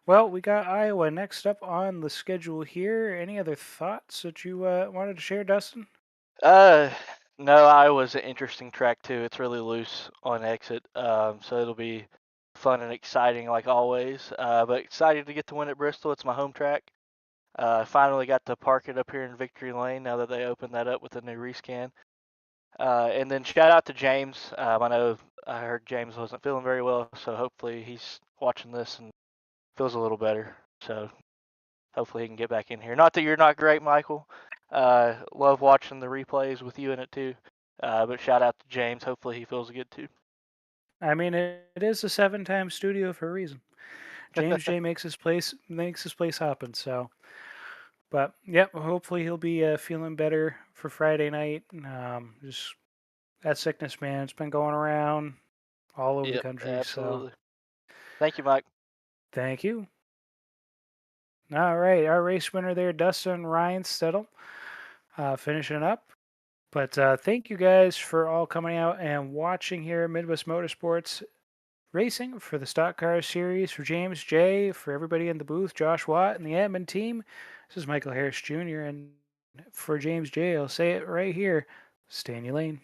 Well, we got Iowa next up on the schedule here. Any other thoughts that you wanted to share, Dustin? No, Iowa's an interesting track too. It's really loose on exit, so it'll be fun and exciting like always. But excited to get the win at Bristol. It's my home track. Finally got to park it up here in Victory Lane now that they opened that up with the new rescan. And then shout out to James. I know I heard James wasn't feeling very well, so hopefully he's watching this and feels a little better. So hopefully he can get back in here. Not that you're not great, Michael. Love watching the replays with you in it too. But shout out to James. Hopefully he feels good too. I mean, it is a 7-time studio for a reason. James J makes his place happen. So, but yep, hopefully he'll be feeling better for Friday night. Just that sickness, man, it's been going around all over the Yep, country. absolutely. So, Thank you, Mike. thank you. All right, our race winner there, Dustin Reinstedel, finishing up. But thank you guys for all coming out and watching here at Midwest Motorsports Racing for the Stock Cars Series. For James J, for everybody in the booth, Josh Watt and the admin team, this is Michael Harris Jr. And for James J, I'll say it right here, stay in your lane.